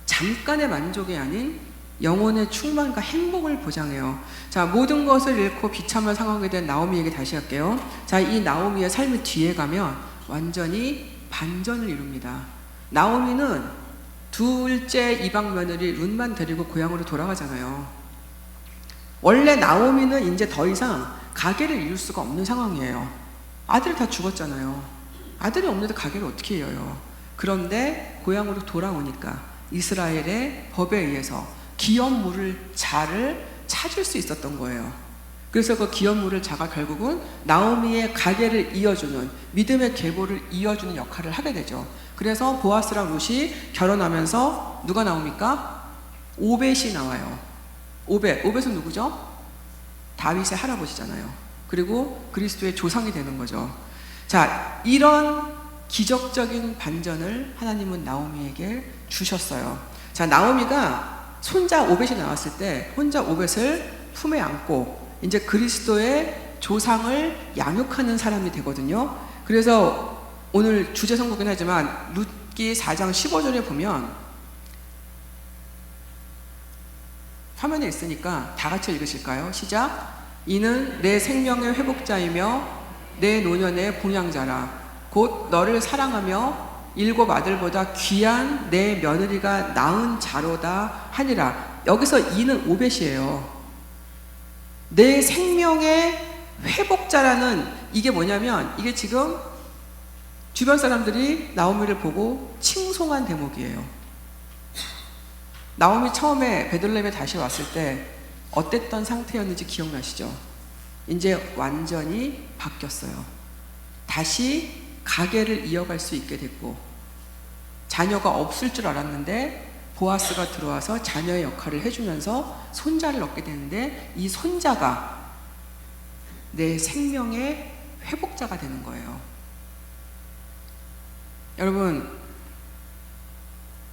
잠깐의 만족이 아닌 영혼의 충만과 행복을 보장해요. 자, 모든 것을 잃고 비참한 상황에 대한 나오미 얘기 다시 할게요. 자, 이 나오미의 삶의 뒤에 가면 완전히 반전을 이룹니다. 나오미는 둘째 이방 며느리 룻만 데리고 고향으로 돌아가잖아요. 원래 나오미는 이제 더 이상 가게를 이룰 수가 없는 상황이에요. 아들이 다 죽었잖아요. 아들이 없는데 가게를 어떻게 이어요? 그런데 고향으로 돌아오니까 이스라엘의 법에 의해서 기업물을 자를 찾을 수 있었던 거예요. 그래서 그 기업물을 자가 결국은 나오미의 가게를 이어주는, 믿음의 계보를 이어주는 역할을 하게 되죠. 그래서 보아스랑 룻이 결혼하면서 누가 나옵니까? 오벳이 나와요. 오벳은 누구죠? 다윗의 할아버지잖아요. 그리고 그리스도의 조상이 되는 거죠. 자, 이런 기적적인 반전을 하나님은 나오미에게 주셨어요. 자, 나오미가 손자 오벳이 나왔을 때 혼자 오벳을 품에 안고 이제 그리스도의 조상을 양육하는 사람이 되거든요. 그래서 오늘 주제 선거긴 하지만 룻기 4장 15절에 보면, 화면에 있으니까 다 같이 읽으실까요? 시작. 이는 내 생명의 회복자이며 내 노년의 봉양자라. 곧 너를 사랑하며 일곱 아들보다 귀한 내 며느리가 낳은 자로다 하니라. 여기서 이는 오벳이에요. 내 생명의 회복자라는 이게 뭐냐면 이게 지금 주변 사람들이 나오미를 보고 칭송한 대목이에요. 나오미 처음에 베들레헴에 다시 왔을 때 어땠던 상태였는지 기억나시죠? 이제 완전히 바뀌었어요. 다시 가게를 이어갈 수 있게 됐고 자녀가 없을 줄 알았는데 보아스가 들어와서 자녀의 역할을 해주면서 손자를 얻게 되는데 이 손자가 내 생명의 회복자가 되는 거예요. 여러분,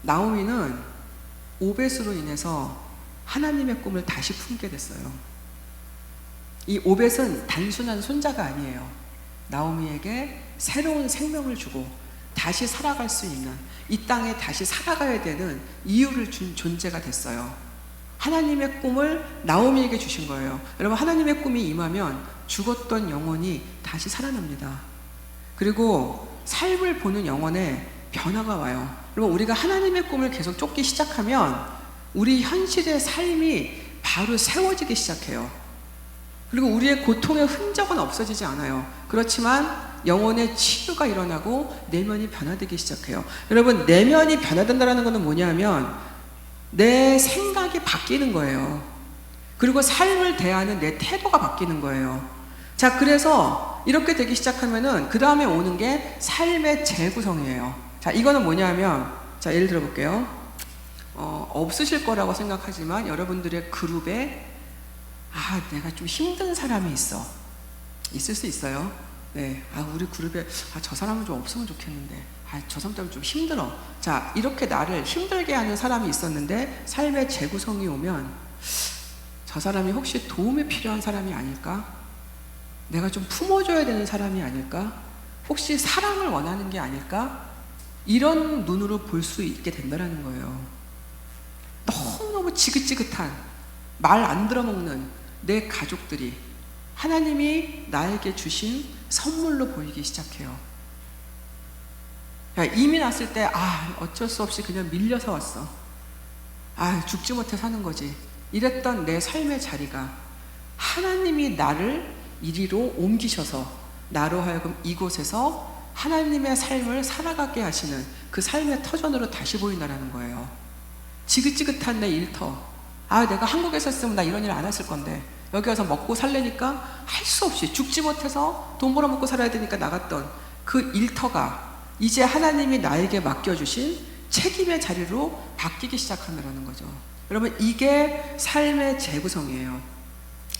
나오미는 오벳으로 인해서 하나님의 꿈을 다시 품게 됐어요. 이 오벳은 단순한 손자가 아니에요. 나오미에게 새로운 생명을 주고 다시 살아갈 수 있는, 이 땅에 다시 살아가야 되는 이유를 준 존재가 됐어요. 하나님의 꿈을 나오미에게 주신 거예요. 여러분, 하나님의 꿈이 임하면 죽었던 영혼이 다시 살아납니다. 그리고 삶을 보는 영혼에 변화가 와요. 여러분, 우리가 하나님의 꿈을 계속 쫓기 시작하면 우리 현실의 삶이 바로 세워지기 시작해요. 그리고 우리의 고통의 흔적은 없어지지 않아요. 그렇지만 영혼의 치유가 일어나고 내면이 변화되기 시작해요. 여러분, 내면이 변화된다는 것은 뭐냐면 내 생각이 바뀌는 거예요. 그리고 삶을 대하는 내 태도가 바뀌는 거예요. 자, 그래서 이렇게 되기 시작하면은 그 다음에 오는 게 삶의 재구성이에요. 자, 이거는 뭐냐면, 자, 예를 들어 볼게요. 없으실 거라고 생각하지만 여러분들의 그룹에 내가 좀 힘든 사람이 있을 수 있어요. 네, 우리 그룹에 저 사람은 좀 없으면 좋겠는데, 저 사람 때문에 좀 힘들어. 자, 이렇게 나를 힘들게 하는 사람이 있었는데 삶의 재구성이 오면 저 사람이 혹시 도움이 필요한 사람이 아닐까? 내가 좀 품어줘야 되는 사람이 아닐까? 혹시 사랑을 원하는 게 아닐까? 이런 눈으로 볼 수 있게 된다는 거예요. 너무너무 지긋지긋한, 말 안 들어먹는 내 가족들이 하나님이 나에게 주신 선물로 보이기 시작해요. 이민 왔을 때 어쩔 수 없이 그냥 밀려서 왔어. 죽지 못해 사는 거지. 이랬던 내 삶의 자리가 하나님이 나를 이리로 옮기셔서 나로 하여금 이곳에서 하나님의 삶을 살아가게 하시는 그 삶의 터전으로 다시 보인다는 거예요. 지긋지긋한 내 일터, 내가 한국에서 있으면 나 이런 일 안 했을 건데 여기 와서 먹고 살려니까 할 수 없이 죽지 못해서 돈 벌어먹고 살아야 되니까 나갔던 그 일터가 이제 하나님이 나에게 맡겨주신 책임의 자리로 바뀌기 시작한다는 거죠. 여러분, 이게 삶의 재구성이에요.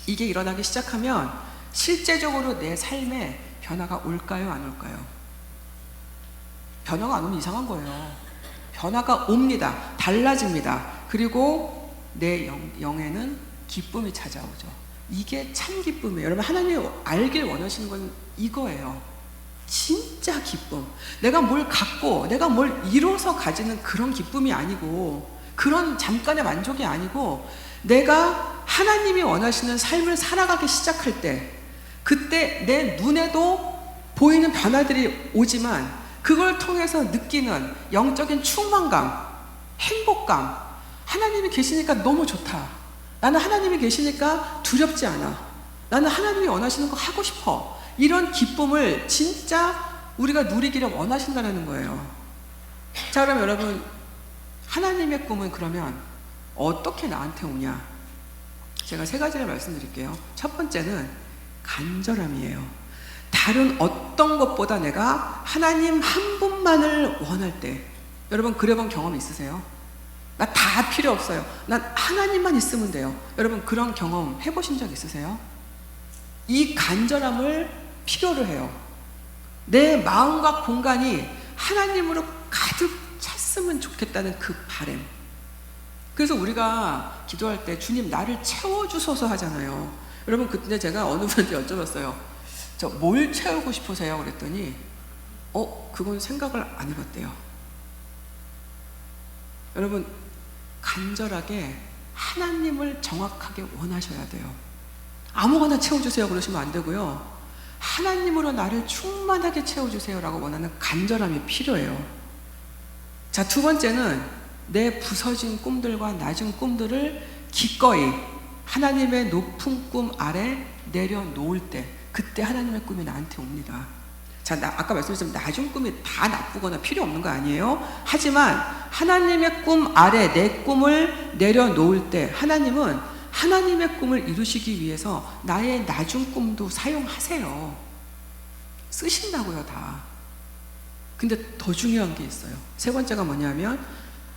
이게 일어나기 시작하면 실제적으로 내 삶에 변화가 올까요, 안 올까요? 변화가 안 오면 이상한 거예요. 변화가 옵니다. 달라집니다. 그리고 내 영에는 기쁨이 찾아오죠. 이게 참 기쁨이에요. 여러분, 하나님이 알길 원하시는 건 이거예요. 진짜 기쁨. 내가 뭘 갖고 내가 뭘 이뤄서 가지는 그런 기쁨이 아니고, 그런 잠깐의 만족이 아니고, 내가 하나님이 원하시는 삶을 살아가기 시작할 때 그때 내 눈에도 보이는 변화들이 오지만 그걸 통해서 느끼는 영적인 충만감, 행복감, 하나님이 계시니까 너무 좋다. 나는 하나님이 계시니까 두렵지 않아. 나는 하나님이 원하시는 거 하고 싶어. 이런 기쁨을 진짜 우리가 누리기를 원하신다는 거예요. 자, 그럼 여러분, 하나님의 꿈은 그러면 어떻게 나한테 오냐? 제가 3가지를 말씀드릴게요. 첫 번째는 간절함이에요. 다른 어떤 것보다 내가 하나님 한 분만을 원할 때, 여러분 그래본 경험 있으세요? 나 다 필요 없어요. 난 하나님만 있으면 돼요. 여러분 그런 경험 해보신 적 있으세요? 이 간절함을 필요로 해요. 내 마음과 공간이 하나님으로 가득 찼으면 좋겠다는 그 바람. 그래서 우리가 기도할 때 주님 나를 채워주소서 하잖아요. 여러분, 그때 제가 어느 분한테 여쭤봤어요. 저 뭘 채우고 싶으세요? 그랬더니 그건 생각을 안 해봤대요. 여러분, 간절하게 하나님을 정확하게 원하셔야 돼요. 아무거나 채워주세요 그러시면 안 되고요. 하나님으로 나를 충만하게 채워주세요 라고 원하는 간절함이 필요해요. 자, 두 번째는 내 부서진 꿈들과 낮은 꿈들을 기꺼이 하나님의 높은 꿈 아래 내려놓을 때, 그때 하나님의 꿈이 나한테 옵니다. 자, 아까 말씀드렸지만 낮은 꿈이 다 나쁘거나 필요 없는 거 아니에요? 하지만 하나님의 꿈 아래 내 꿈을 내려놓을 때 하나님은 하나님의 꿈을 이루시기 위해서 나의 낮은 꿈도 사용하세요. 쓰신다고요, 다. 근데 더 중요한 게 있어요. 세 번째가 뭐냐면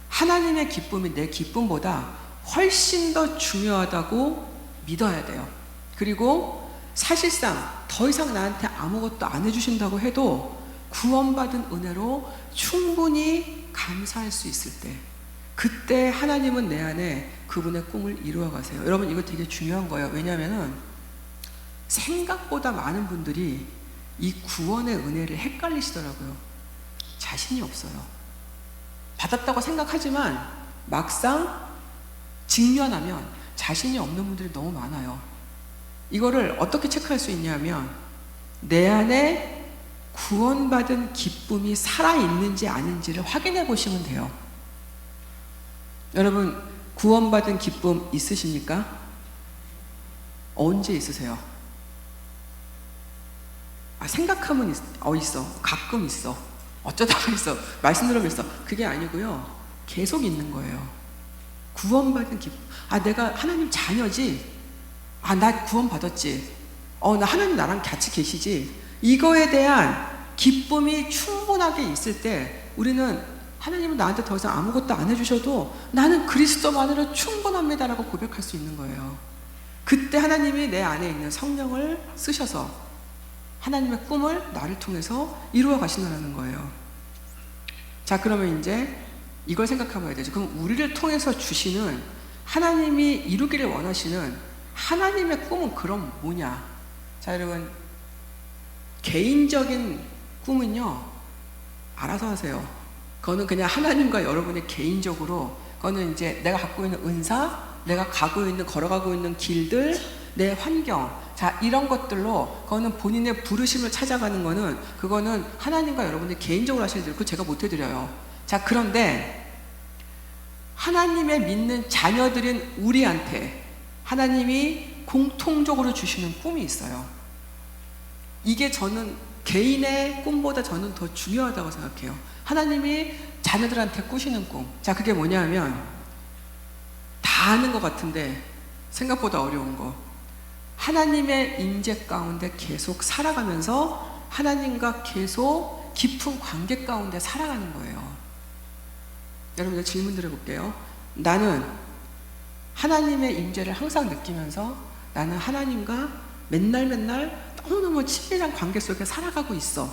하나님의 기쁨이 내 기쁨보다 훨씬 더 중요하다고 믿어야 돼요. 그리고 사실상 더 이상 나한테 아무것도 안 해주신다고 해도 구원받은 은혜로 충분히 감사할 수 있을 때, 그때 하나님은 내 안에 그분의 꿈을 이루어 가세요. 여러분, 이거 되게 중요한 거예요. 왜냐하면 생각보다 많은 분들이 이 구원의 은혜를 헷갈리시더라고요. 자신이 없어요. 받았다고 생각하지만 막상 직면하면 자신이 없는 분들이 너무 많아요. 이거를 어떻게 체크할 수 있냐면 내 안에 구원받은 기쁨이 살아있는지 아닌지를 확인해 보시면 돼요. 여러분, 구원받은 기쁨 있으십니까? 언제 있으세요? 생각하면 있어. 가끔 있어. 어쩌다가 있어. 말씀 들으면 있어. 그게 아니고요. 계속 있는 거예요. 구원받은 기쁨. 내가 하나님 자녀지. 나 구원받았지. 나 하나님 나랑 같이 계시지. 이거에 대한 기쁨이 충분하게 있을 때 우리는 하나님은 나한테 더 이상 아무것도 안 해주셔도 나는 그리스도만으로 충분합니다라고 고백할 수 있는 거예요. 그때 하나님이 내 안에 있는 성령을 쓰셔서 하나님의 꿈을 나를 통해서 이루어 가신다는 거예요. 자, 그러면 이제 이걸 생각해 봐야 되죠. 그럼 우리를 통해서 주시는, 하나님이 이루기를 원하시는 하나님의 꿈은 그럼 뭐냐? 자, 여러분, 개인적인 꿈은요, 알아서 하세요. 그거는 그냥 하나님과 여러분이 개인적으로, 그거는 이제 내가 갖고 있는 은사, 내가 걸어가고 있는 길들, 내 환경, 자, 이런 것들로, 그거는 본인의 부르심을 찾아가는 거는, 그거는 하나님과 여러분이 개인적으로 하시는 일, 그거 제가 못 해드려요. 자, 그런데 하나님의 믿는 자녀들인 우리한테 하나님이 공통적으로 주시는 꿈이 있어요. 이게 저는 개인의 꿈보다 저는 더 중요하다고 생각해요. 하나님이 자녀들한테 꾸시는 꿈. 자, 그게 뭐냐면 다 아는 것 같은데 생각보다 어려운 거. 하나님의 임재 가운데 계속 살아가면서 하나님과 계속 깊은 관계 가운데 살아가는 거예요. 여러분들 질문 드려볼게요. 나는 하나님의 임재를 항상 느끼면서 나는 하나님과 맨날 너무너무 친밀한 관계 속에 살아가고 있어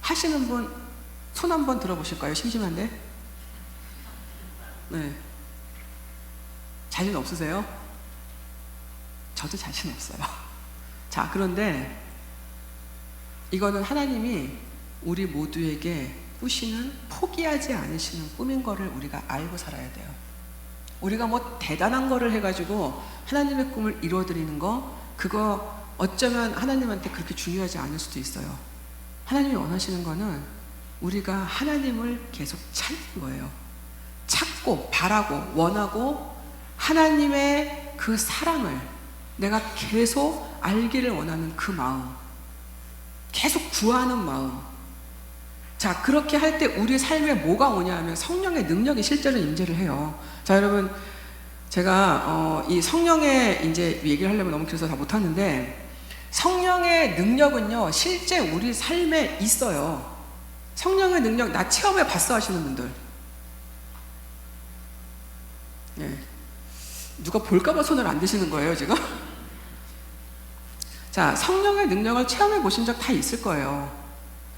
하시는 분 손 한번 들어보실까요? 심심한데? 네. 자신 없으세요? 저도 자신 없어요. 자, 그런데 이거는 하나님이 우리 모두에게 꾸시는, 포기하지 않으시는 꿈인 거를 우리가 알고 살아야 돼요. 우리가 뭐 대단한 거를 해가지고 하나님의 꿈을 이루어드리는 거, 그거 어쩌면 하나님한테 그렇게 중요하지 않을 수도 있어요. 하나님이 원하시는 거는 우리가 하나님을 계속 찾는 거예요. 찾고 바라고 원하고 하나님의 그 사랑을 내가 계속 알기를 원하는 그 마음, 계속 구하는 마음. 자, 그렇게 할 때 우리 삶에 뭐가 오냐 하면 성령의 능력이 실제로 임재를 해요. 자, 여러분, 제가 이 성령의 이제 얘기를 하려면 너무 길어서 다 못하는데, 성령의 능력은요 실제 우리 삶에 있어요. 성령의 능력 나 체험해 봤어 하시는 분들, 네. 누가 볼까봐 손을 안 드시는 거예요 지금? 자, 성령의 능력을 체험해 보신 적 다 있을 거예요.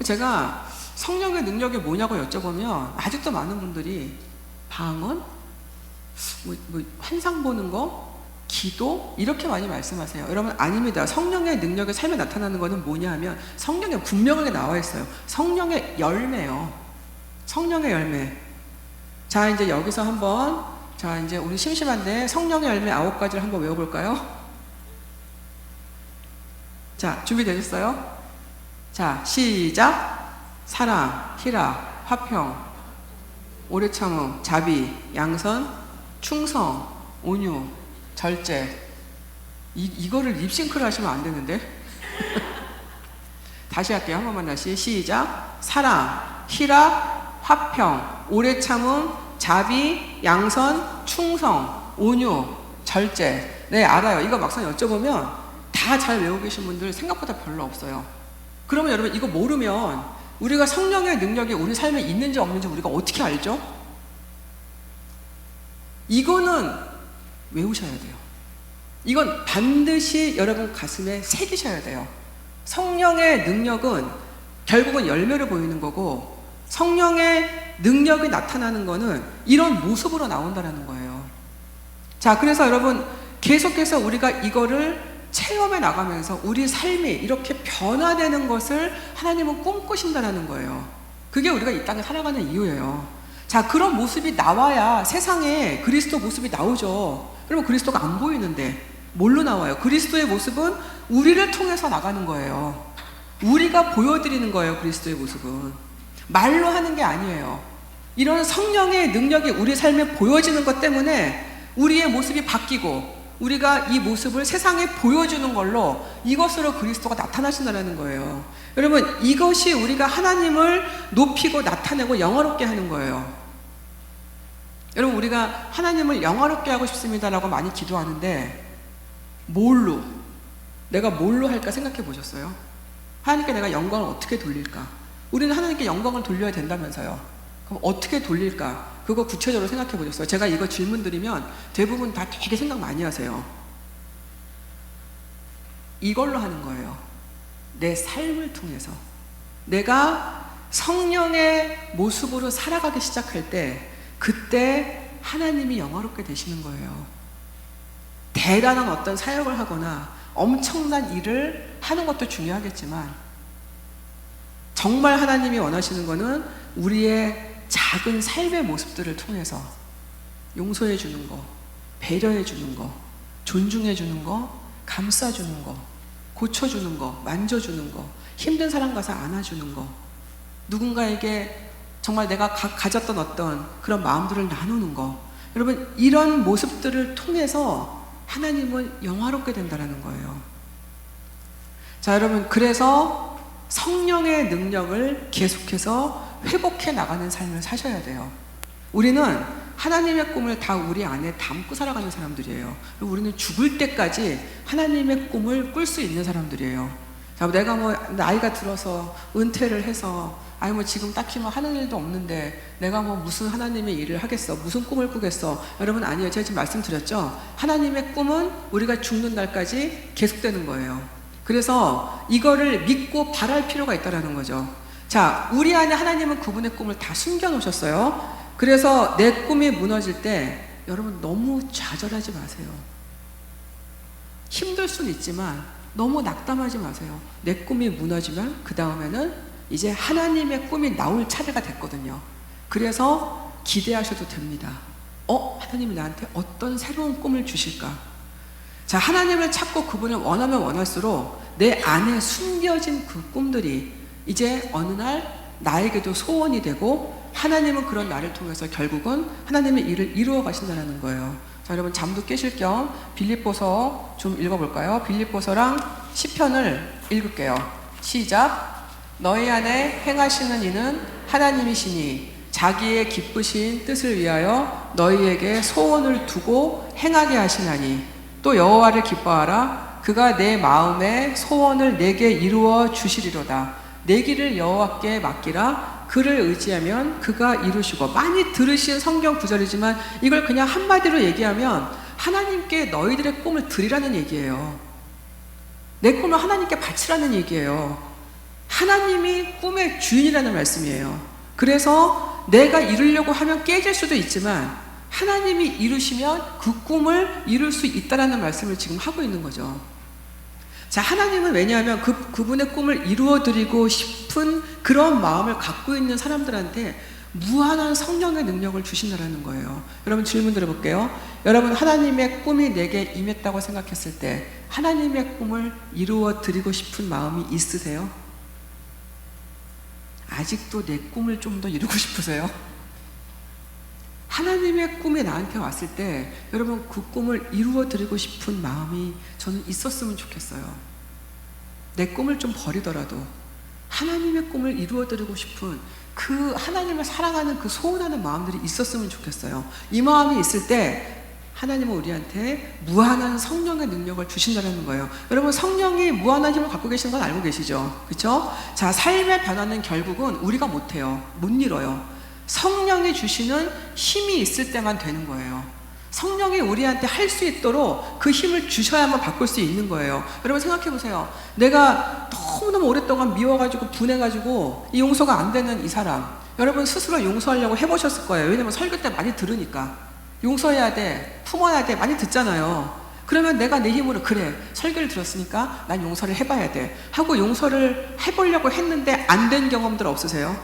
제가 성령의 능력이 뭐냐고 여쭤보면 아직도 많은 분들이 방언, 환상 보는 거, 기도, 이렇게 많이 말씀하세요. 여러분, 아닙니다. 성령의 능력이 삶에 나타나는 거는 뭐냐 하면 성령에 분명하게 나와 있어요. 성령의 열매요. 성령의 열매. 자, 이제 여기서 한번, 자, 이제 우리 심심한데 성령의 열매 9가지를 한번 외워볼까요? 자, 준비되셨어요? 자, 시작. 사랑, 희락, 화평, 오래 참음, 자비, 양선, 충성, 온유, 절제. 이거를 립싱크를 하시면 안 되는데. 다시 할게요. 한 번만 다시. 시작. 사랑, 희락, 화평, 오래 참음, 자비, 양선, 충성, 온유, 절제. 네, 알아요. 이거 막상 여쭤보면 다 잘 외우고 계신 분들 생각보다 별로 없어요. 그러면 여러분 이거 모르면 우리가 성령의 능력이 우리 삶에 있는지 없는지 우리가 어떻게 알죠? 이거는 외우셔야 돼요. 이건 반드시 여러분 가슴에 새기셔야 돼요. 성령의 능력은 결국은 열매를 보이는 거고, 성령의 능력이 나타나는 거는 이런 모습으로 나온다는 거예요. 자, 그래서 여러분 계속해서 우리가 이거를 체험해 나가면서 우리 삶이 이렇게 변화되는 것을 하나님은 꿈꾸신다는 거예요. 그게 우리가 이 땅에 살아가는 이유예요. 자, 그런 모습이 나와야 세상에 그리스도 모습이 나오죠. 그러면 그리스도가 안 보이는데 뭘로 나와요? 그리스도의 모습은 우리를 통해서 나가는 거예요. 우리가 보여드리는 거예요. 그리스도의 모습은 말로 하는 게 아니에요. 이런 성령의 능력이 우리 삶에 보여지는 것 때문에 우리의 모습이 바뀌고 우리가 이 모습을 세상에 보여주는 걸로 이것으로 그리스도가 나타나신다는 거예요. 여러분, 이것이 우리가 하나님을 높이고 나타내고 영화롭게 하는 거예요. 여러분, 우리가 하나님을 영화롭게 하고 싶습니다라고 많이 기도하는데 뭘로? 내가 뭘로 할까 생각해 보셨어요? 하나님께 내가 영광을 어떻게 돌릴까? 우리는 하나님께 영광을 돌려야 된다면서요. 그럼 어떻게 돌릴까? 그거 구체적으로 생각해 보셨어요? 제가 이거 질문 드리면 대부분 다 되게 생각 많이 하세요. 이걸로 하는 거예요. 내 삶을 통해서. 내가 성령의 모습으로 살아가기 시작할 때 그때 하나님이 영화롭게 되시는 거예요. 대단한 어떤 사역을 하거나 엄청난 일을 하는 것도 중요하겠지만 정말 하나님이 원하시는 거는 우리의 작은 삶의 모습들을 통해서 용서해 주는 거, 배려해 주는 거, 존중해 주는 거, 감싸 주는 거, 고쳐 주는 거, 만져 주는 거, 힘든 사람 가서 안아 주는 거, 누군가에게 정말 내가 가졌던 어떤 그런 마음들을 나누는 거. 여러분, 이런 모습들을 통해서 하나님은 영화롭게 된다는 거예요. 자, 여러분, 그래서 성령의 능력을 계속해서 회복해 나가는 삶을 사셔야 돼요. 우리는 하나님의 꿈을 다 우리 안에 담고 살아가는 사람들이에요. 그리고 우리는 죽을 때까지 하나님의 꿈을 꿀 수 있는 사람들이에요. 자, 내가 뭐 나이가 들어서 은퇴를 해서 아니 뭐 지금 딱히 뭐 하는 일도 없는데 내가 뭐 무슨 하나님의 일을 하겠어, 무슨 꿈을 꾸겠어. 여러분, 아니에요. 제가 지금 말씀드렸죠. 하나님의 꿈은 우리가 죽는 날까지 계속되는 거예요. 그래서 이거를 믿고 바랄 필요가 있다는 거죠. 자, 우리 안에 하나님은 그분의 꿈을 다 숨겨놓으셨어요. 그래서 내 꿈이 무너질 때 여러분 너무 좌절하지 마세요. 힘들 수는 있지만 너무 낙담하지 마세요. 내 꿈이 무너지면 그 다음에는 이제 하나님의 꿈이 나올 차례가 됐거든요. 그래서 기대하셔도 됩니다. 하나님이 나한테 어떤 새로운 꿈을 주실까? 자, 하나님을 찾고 그분을 원하면 원할수록 내 안에 숨겨진 그 꿈들이 이제 어느 날 나에게도 소원이 되고 하나님은 그런 나를 통해서 결국은 하나님의 일을 이루어 가신다는 거예요. 자, 여러분 잠도 깨실 겸 빌립보서 좀 읽어볼까요? 빌립보서랑 시편을 읽을게요. 시작. 너희 안에 행하시는 이는 하나님이시니 자기의 기쁘신 뜻을 위하여 너희에게 소원을 두고 행하게 하시나니 또 여호와를 기뻐하라. 그가 내 마음의 소원을 내게 이루어 주시리로다. 내 길을 여호와께 맡기라. 그를 의지하면 그가 이루시고. 많이 들으신 성경 구절이지만 이걸 그냥 한마디로 얘기하면 하나님께 너희들의 꿈을 드리라는 얘기예요. 내 꿈을 하나님께 바치라는 얘기예요. 하나님이 꿈의 주인이라는 말씀이에요. 그래서 내가 이루려고 하면 깨질 수도 있지만 하나님이 이루시면 그 꿈을 이룰 수 있다라는 말씀을 지금 하고 있는 거죠. 자, 하나님은 왜냐하면 그분의 꿈을 이루어드리고 싶은 그런 마음을 갖고 있는 사람들한테 무한한 성령의 능력을 주신다는 거예요. 여러분 질문 드려볼게요. 여러분, 하나님의 꿈이 내게 임했다고 생각했을 때 하나님의 꿈을 이루어드리고 싶은 마음이 있으세요? 아직도 내 꿈을 좀 더 이루고 싶으세요? 하나님의 꿈이 나한테 왔을 때 여러분 그 꿈을 이루어 드리고 싶은 마음이 저는 있었으면 좋겠어요. 내 꿈을 좀 버리더라도 하나님의 꿈을 이루어 드리고 싶은 그 하나님을 사랑하는 그 소원하는 마음들이 있었으면 좋겠어요. 이 마음이 있을 때 하나님은 우리한테 무한한 성령의 능력을 주신다는 거예요. 여러분 성령이 무한한 힘을 갖고 계시는 건 알고 계시죠? 그렇죠? 자, 삶의 변화는 결국은 우리가 못해요. 못 이뤄요. 성령이 주시는 힘이 있을 때만 되는 거예요. 성령이 우리한테 할 수 있도록 그 힘을 주셔야만 바꿀 수 있는 거예요. 여러분 생각해 보세요. 내가 너무너무 오랫동안 미워가지고 분해가지고 이 용서가 안 되는 이 사람, 여러분 스스로 용서하려고 해보셨을 거예요. 왜냐면 설교 때 많이 들으니까. 용서해야 돼, 품어야 돼, 많이 듣잖아요. 그러면 내가 내 힘으로 그래, 설교를 들었으니까 난 용서를 해봐야 돼 하고 용서를 해보려고 했는데 안 된 경험들 없으세요?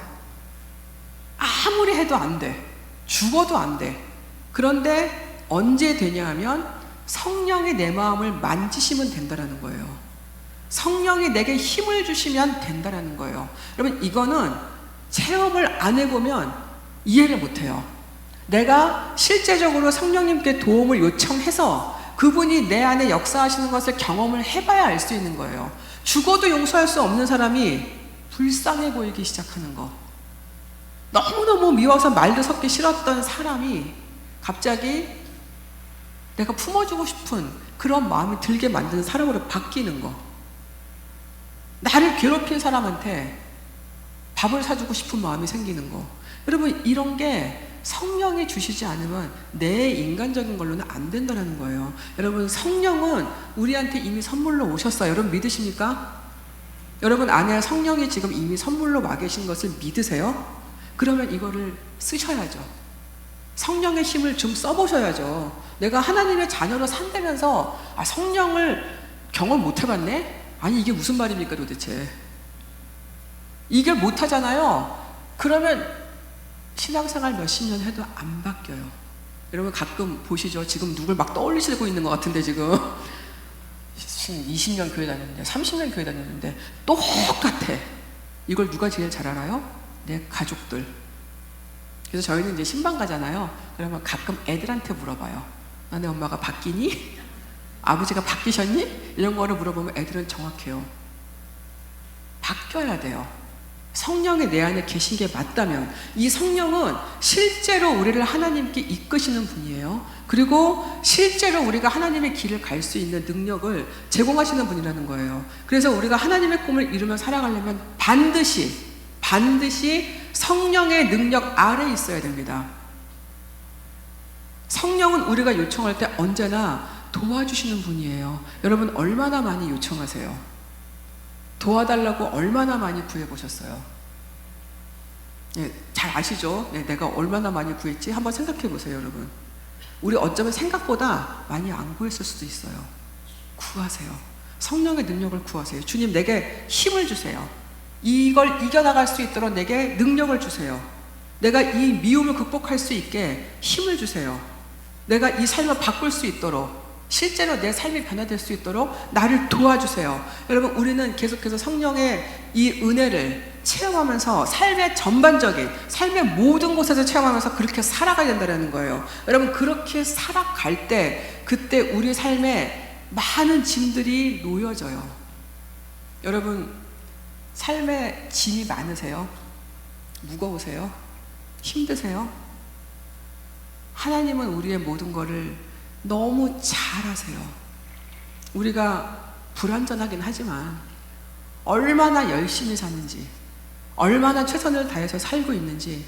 아무리 해도 안 돼. 죽어도 안 돼. 그런데 언제 되냐 하면 성령이 내 마음을 만지시면 된다라는 거예요. 성령이 내게 힘을 주시면 된다라는 거예요. 여러분 이거는 체험을 안 해보면 이해를 못해요. 내가 실제적으로 성령님께 도움을 요청해서 그분이 내 안에 역사하시는 것을 경험을 해봐야 알 수 있는 거예요. 죽어도 용서할 수 없는 사람이 불쌍해 보이기 시작하는 거. 너무너무 미워서 말도 섞기 싫었던 사람이 갑자기 내가 품어주고 싶은 그런 마음이 들게 만드는 사람으로 바뀌는 거. 나를 괴롭힌 사람한테 밥을 사주고 싶은 마음이 생기는 거. 여러분 이런 게 성령이 주시지 않으면 내 인간적인 걸로는 안 된다는 거예요. 여러분 성령은 우리한테 이미 선물로 오셨어요. 여러분 믿으십니까? 여러분 안에 성령이 지금 이미 선물로 와 계신 것을 믿으세요? 그러면 이거를 쓰셔야죠. 성령의 힘을 좀 써보셔야죠. 내가 하나님의 자녀로 산다면서 성령을 경험 못 해봤네? 아니 이게 무슨 말입니까 도대체. 이게 못 하잖아요. 그러면 신앙생활 몇십 년 해도 안 바뀌어요. 여러분 가끔 보시죠. 지금 누굴 막 떠올리시고 있는 것 같은데 지금 20년 교회 다녔는데 30년 교회 다녔는데 똑같아. 이걸 누가 제일 잘 알아요? 내 가족들. 그래서 저희는 이제 신방 가잖아요. 그러면 가끔 애들한테 물어봐요. 너네 엄마가 바뀌니? 아버지가 바뀌셨니? 이런 거를 물어보면 애들은 정확해요. 바뀌어야 돼요. 성령이 내 안에 계신 게 맞다면 이 성령은 실제로 우리를 하나님께 이끄시는 분이에요. 그리고 실제로 우리가 하나님의 길을 갈 수 있는 능력을 제공하시는 분이라는 거예요. 그래서 우리가 하나님의 꿈을 이루며 살아가려면 반드시 성령의 능력 아래에 있어야 됩니다. 성령은 우리가 요청할 때 언제나 도와주시는 분이에요. 여러분 얼마나 많이 요청하세요? 도와달라고 얼마나 많이 구해보셨어요? 예, 잘 아시죠? 네, 내가 얼마나 많이 구했지? 한번 생각해 보세요, 여러분. 우리 어쩌면 생각보다 많이 안 구했을 수도 있어요. 구하세요. 성령의 능력을 구하세요. 주님, 내게 힘을 주세요. 이걸 이겨나갈 수 있도록 내게 능력을 주세요. 내가 이 미움을 극복할 수 있게 힘을 주세요. 내가 이 삶을 바꿀 수 있도록 실제로 내 삶이 변화될 수 있도록 나를 도와주세요. 여러분 우리는 계속해서 성령의 이 은혜를 체험하면서 삶의 전반적인 삶의 모든 곳에서 체험하면서 그렇게 살아가야 된다는 거예요. 여러분 그렇게 살아갈 때 그때 우리 삶에 많은 짐들이 놓여져요. 여러분 삶에 짐이 많으세요? 무거우세요? 힘드세요? 하나님은 우리의 모든 것을 너무 잘 아세요. 우리가 불완전하긴 하지만 얼마나 열심히 사는지, 얼마나 최선을 다해서 살고 있는지,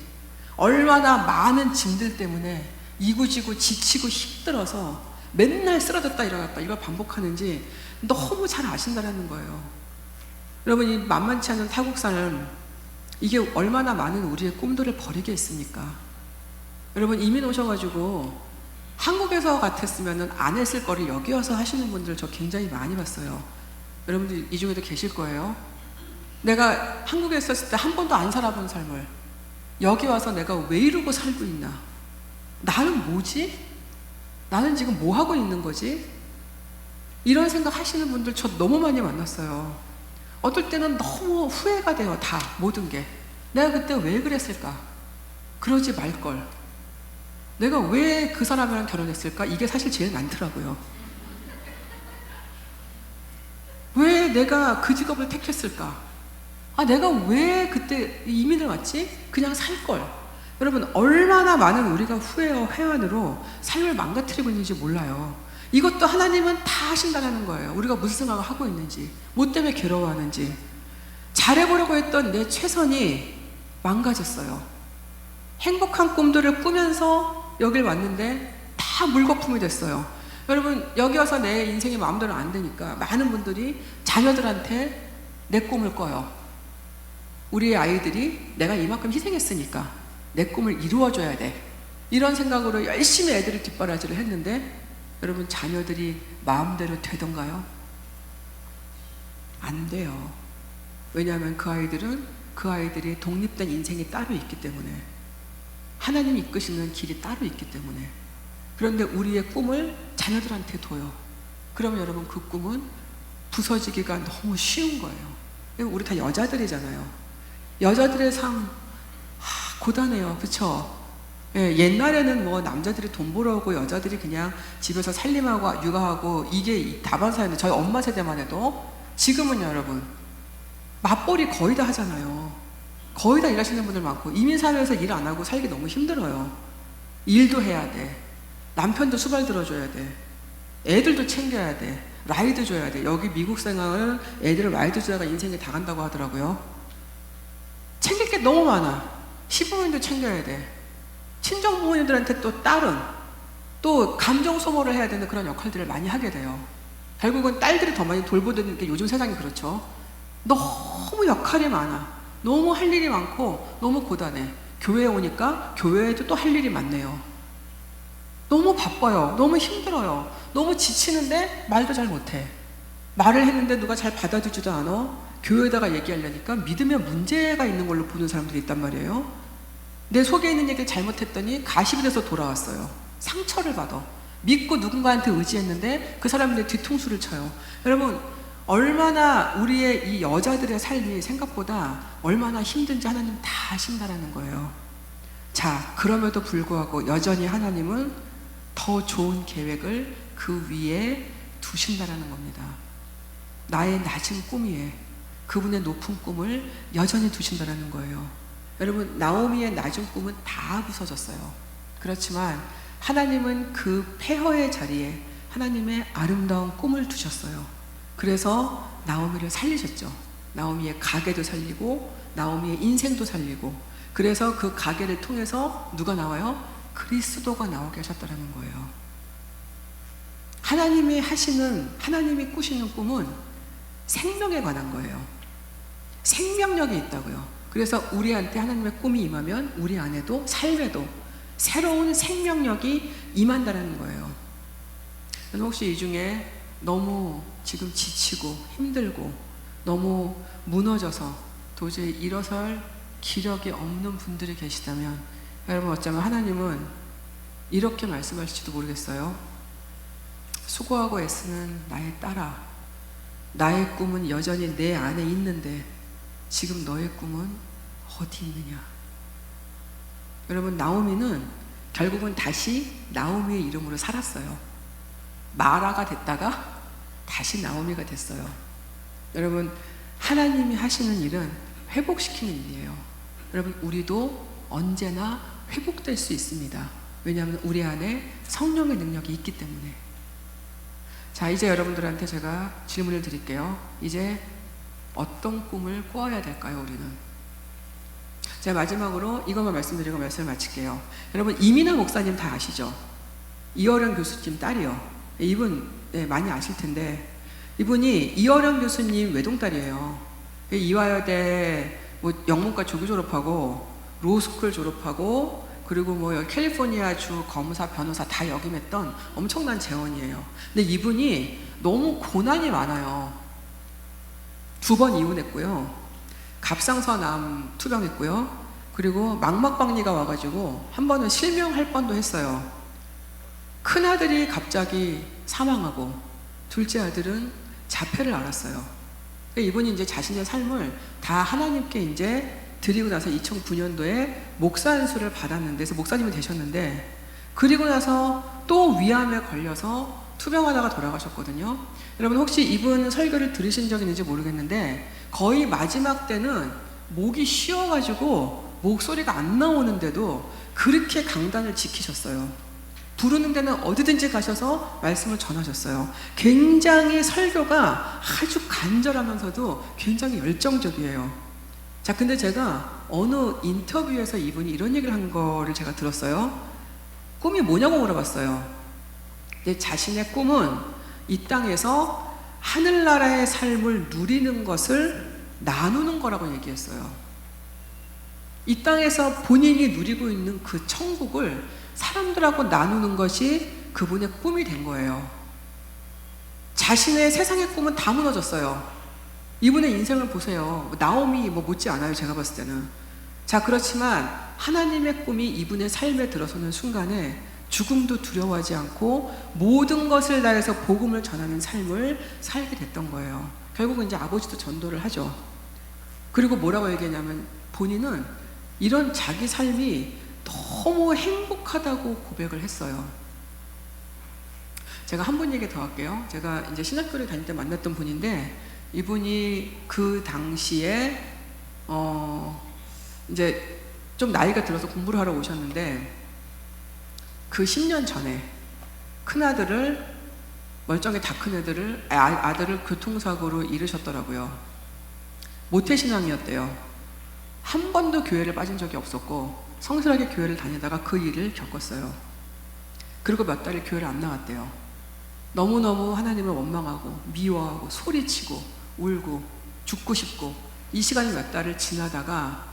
얼마나 많은 짐들 때문에 이구지구 지치고 힘들어서 맨날 쓰러졌다 일어났다 이걸 반복하는지 너무 잘 아신다는 거예요. 여러분 이 만만치 않은 타국사는 이게 얼마나 많은 우리의 꿈들을 버리게 했습니까? 여러분 이민 오셔가지고 한국에서 같았으면 안 했을 거를 여기 와서 하시는 분들 저 굉장히 많이 봤어요. 여러분들 이 중에도 계실 거예요. 내가 한국에 있었을 때 한 번도 안 살아본 삶을 여기 와서 내가 왜 이러고 살고 있나? 나는 뭐지? 나는 지금 뭐 하고 있는 거지? 이런 생각 하시는 분들 저 너무 많이 만났어요. 어떨 때는 너무 후회가 돼요. 다 모든 게 내가 그때 왜 그랬을까? 그러지 말걸. 내가 왜 그 사람이랑 결혼했을까? 이게 사실 제일 많더라고요. 왜 내가 그 직업을 택했을까? 내가 왜 그때 이민을 왔지? 그냥 살걸. 여러분, 얼마나 많은 우리가 후회와 회한으로 삶을 망가뜨리고 있는지 몰라요. 이것도 하나님은 다 하신다는 거예요. 우리가 무슨 생각을 하고 있는지, 뭐 때문에 괴로워하는지. 잘해보려고 했던 내 최선이 망가졌어요. 행복한 꿈들을 꾸면서 여길 왔는데 다 물거품이 됐어요. 여러분, 여기 와서 내 인생이 마음대로 안 되니까 많은 분들이 자녀들한테 내 꿈을 꿔요. 우리의 아이들이 내가 이만큼 희생했으니까 내 꿈을 이루어줘야 돼. 이런 생각으로 열심히 애들을 뒷바라지를 했는데 여러분, 자녀들이 마음대로 되던가요? 안 돼요. 왜냐하면 그 아이들이 독립된 인생이 따로 있기 때문에, 하나님이 이끄시는 길이 따로 있기 때문에. 그런데 우리의 꿈을 자녀들한테 둬요. 그러면 여러분, 그 꿈은 부서지기가 너무 쉬운 거예요. 우리 다 여자들이잖아요. 여자들의 삶 고단해요. 그쵸? 예, 옛날에는 뭐 남자들이 돈 벌어오고 여자들이 그냥 집에서 살림하고 육아하고 이게 다반사였는데, 저희 엄마 세대만 해도. 지금은 여러분, 맞벌이 거의 다 하잖아요. 거의 다 일하시는 분들 많고, 이민사회에서 일 안 하고 살기 너무 힘들어요. 일도 해야 돼. 남편도 수발 들어줘야 돼. 애들도 챙겨야 돼. 라이드 줘야 돼. 여기 미국 생활은 애들을 라이드 줘야가 인생이 다 간다고 하더라고요. 챙길 게 너무 많아. 시부모님도 챙겨야 돼. 친정 부모님들한테 또 딸은 또 감정 소모를 해야 되는 그런 역할들을 많이 하게 돼요. 결국은 딸들이 더 많이 돌보는 게 요즘 세상이 그렇죠. 너무 역할이 많아. 너무 할 일이 많고 너무 고단해. 교회에 오니까 교회에도 또 할 일이 많네요. 너무 바빠요. 너무 힘들어요. 너무 지치는데 말도 잘 못해. 말을 했는데 누가 잘 받아주지도 않아. 교회에다가 얘기하려니까 믿음에 문제가 있는 걸로 보는 사람들이 있단 말이에요. 내 속에 있는 얘기를 잘못했더니 가십이 돼서 돌아왔어요. 상처를 받아. 믿고 누군가한테 의지했는데 그 사람들의 뒤통수를 쳐요. 여러분, 얼마나 우리의 이 여자들의 삶이 생각보다 얼마나 힘든지 하나님 다 아신다라는 거예요. 자, 그럼에도 불구하고 여전히 하나님은 더 좋은 계획을 그 위에 두신다라는 겁니다. 나의 낮은 꿈 위에 그분의 높은 꿈을 여전히 두신다라는 거예요. 여러분, 나오미의 낮은 꿈은 다 부서졌어요. 그렇지만 하나님은 그 폐허의 자리에 하나님의 아름다운 꿈을 두셨어요. 그래서 나오미를 살리셨죠. 나오미의 가게도 살리고 나오미의 인생도 살리고, 그래서 그 가게를 통해서 누가 나와요? 그리스도가 나오게 하셨다는 거예요. 하나님이 꾸시는 꿈은 생명에 관한 거예요. 생명력이 있다고요. 그래서 우리한테 하나님의 꿈이 임하면 우리 안에도 삶에도 새로운 생명력이 임한다는 거예요. 혹시 이 중에 너무 지금 지치고 힘들고 너무 무너져서 도저히 일어설 기력이 없는 분들이 계시다면, 여러분, 어쩌면 하나님은 이렇게 말씀하실지도 모르겠어요. 수고하고 애쓰는 나의 딸아, 나의 꿈은 여전히 내 안에 있는데 지금 너의 꿈은 어디 있느냐. 여러분, 나오미는 결국은 다시 나오미의 이름으로 살았어요. 마라가 됐다가 다시 나오미가 됐어요. 여러분, 하나님이 하시는 일은 회복시키는 일이에요. 여러분, 우리도 언제나 회복될 수 있습니다. 왜냐하면 우리 안에 성령의 능력이 있기 때문에. 자, 이제 여러분들한테 제가 질문을 드릴게요. 이제 어떤 꿈을 꾸어야 될까요, 우리는? 제가 마지막으로 이것만 말씀드리고 말씀을 마칠게요. 여러분, 이민아 목사님 다 아시죠? 이어령 교수님 딸이요. 이분 많이 아실 텐데, 이분이 이어령 교수님 외동딸이에요. 이화여대 영문과 조교 졸업하고 로스쿨 졸업하고, 그리고 캘리포니아주 검사, 변호사 다 역임했던 엄청난 재원이에요. 근데 이분이 너무 고난이 많아요. 2번 이혼했고요. 갑상선암 투병했고요. 그리고 망막박리가 와가지고 한 번은 실명할 뻔도 했어요. 큰아들이 갑자기 사망하고 둘째 아들은 자폐를 앓았어요. 이분이 이제 자신의 삶을 다 하나님께 이제 드리고 나서 2009년도에 목사 안수를 받았는데, 그래서 목사님이 되셨는데, 그리고 나서 또 위암에 걸려서 투병하다가 돌아가셨거든요. 여러분 혹시 이분 설교를 들으신 적 있는지 모르겠는데 거의 마지막 때는 목이 쉬어가지고 목소리가 안 나오는데도 그렇게 강단을 지키셨어요. 부르는 데는 어디든지 가셔서 말씀을 전하셨어요. 굉장히 설교가 아주 간절하면서도 굉장히 열정적이에요. 자, 근데 제가 어느 인터뷰에서 이분이 이런 얘기를 한 거를 제가 들었어요. 꿈이 뭐냐고 물어봤어요. 근데 자신의 꿈은 이 땅에서 하늘나라의 삶을 누리는 것을 나누는 거라고 얘기했어요. 이 땅에서 본인이 누리고 있는 그 천국을 사람들하고 나누는 것이 그분의 꿈이 된 거예요. 자신의 세상의 꿈은 다 무너졌어요. 이분의 인생을 보세요. 나오미 못지 않아요, 제가 봤을 때는. 자, 그렇지만 하나님의 꿈이 이분의 삶에 들어서는 순간에 죽음도 두려워하지 않고 모든 것을 다해서 복음을 전하는 삶을 살게 됐던 거예요. 결국은 이제 아버지도 전도를 하죠. 그리고 뭐라고 얘기했냐면 본인은 이런 자기 삶이 너무 행복하다고 고백을 했어요. 제가 한 분 얘기 더 할게요. 제가 이제 신학교를 다닐 때 만났던 분인데 이분이 그 당시에 이제 좀 나이가 들어서 공부를 하러 오셨는데 그 10년 전에 큰아들을 멀쩡히 다 큰 아들을 교통사고로 잃으셨더라고요. 모태신앙이었대요. 한 번도 교회를 빠진 적이 없었고 성실하게 교회를 다니다가 그 일을 겪었어요. 그리고 몇 달을 교회를 안 나갔대요. 너무너무 하나님을 원망하고 미워하고 소리치고 울고 죽고 싶고 이 시간이 몇 달을 지나다가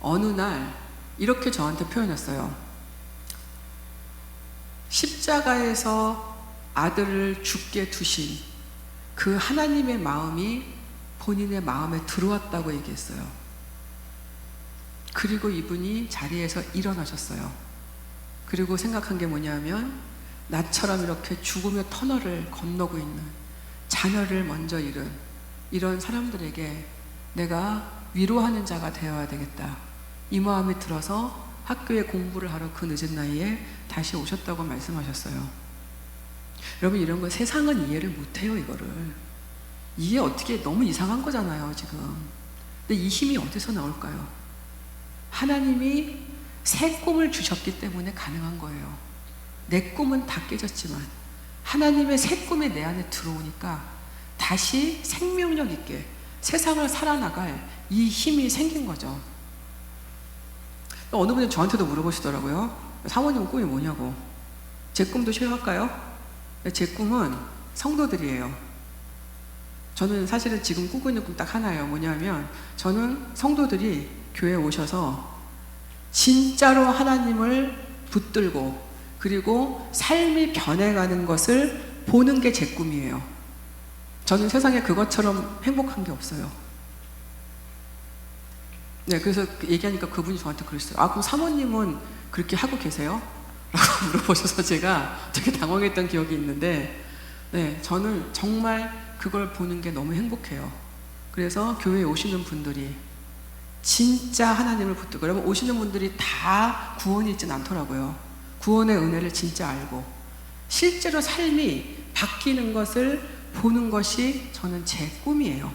어느 날 이렇게 저한테 표현했어요. 십자가에서 아들을 죽게 두신 그 하나님의 마음이 본인의 마음에 들어왔다고 얘기했어요. 그리고 이분이 자리에서 일어나셨어요. 그리고 생각한 게 뭐냐면 나처럼 이렇게 죽음의 터널을 건너고 있는 자녀를 먼저 잃은 이런 사람들에게 내가 위로하는 자가 되어야 되겠다. 이 마음이 들어서 학교에 공부를 하러 그 늦은 나이에 다시 오셨다고 말씀하셨어요. 여러분 이런 거 세상은 이해를 못해요. 이거를 이게 어떻게 너무 이상한 거잖아요 지금. 근데 이 힘이 어디서 나올까요? 하나님이 새 꿈을 주셨기 때문에 가능한 거예요. 내 꿈은 다 깨졌지만 하나님의 새 꿈이 내 안에 들어오니까 다시 생명력 있게 세상을 살아나갈 이 힘이 생긴 거죠. 어느 분이 저한테도 물어보시더라고요. 사모님 꿈이 뭐냐고. 제 꿈도 싫어할까요? 제 꿈은 성도들이에요. 저는 사실은 지금 꾸고 있는 꿈 딱 하나예요. 뭐냐면 저는 성도들이 교회에 오셔서 진짜로 하나님을 붙들고 그리고 삶이 변해가는 것을 보는 게 제 꿈이에요. 저는 세상에 그것처럼 행복한 게 없어요. 네, 그래서 얘기하니까 그분이 저한테 그랬어요. 아, 그럼 사모님은 그렇게 하고 계세요? 라고 물어보셔서 제가 되게 당황했던 기억이 있는데 네, 저는 정말 그걸 보는 게 너무 행복해요. 그래서 교회에 오시는 분들이 진짜 하나님을 붙들고, 여러분 오시는 분들이 다 구원이 있진 않더라고요. 구원의 은혜를 진짜 알고 실제로 삶이 바뀌는 것을 보는 것이 저는 제 꿈이에요.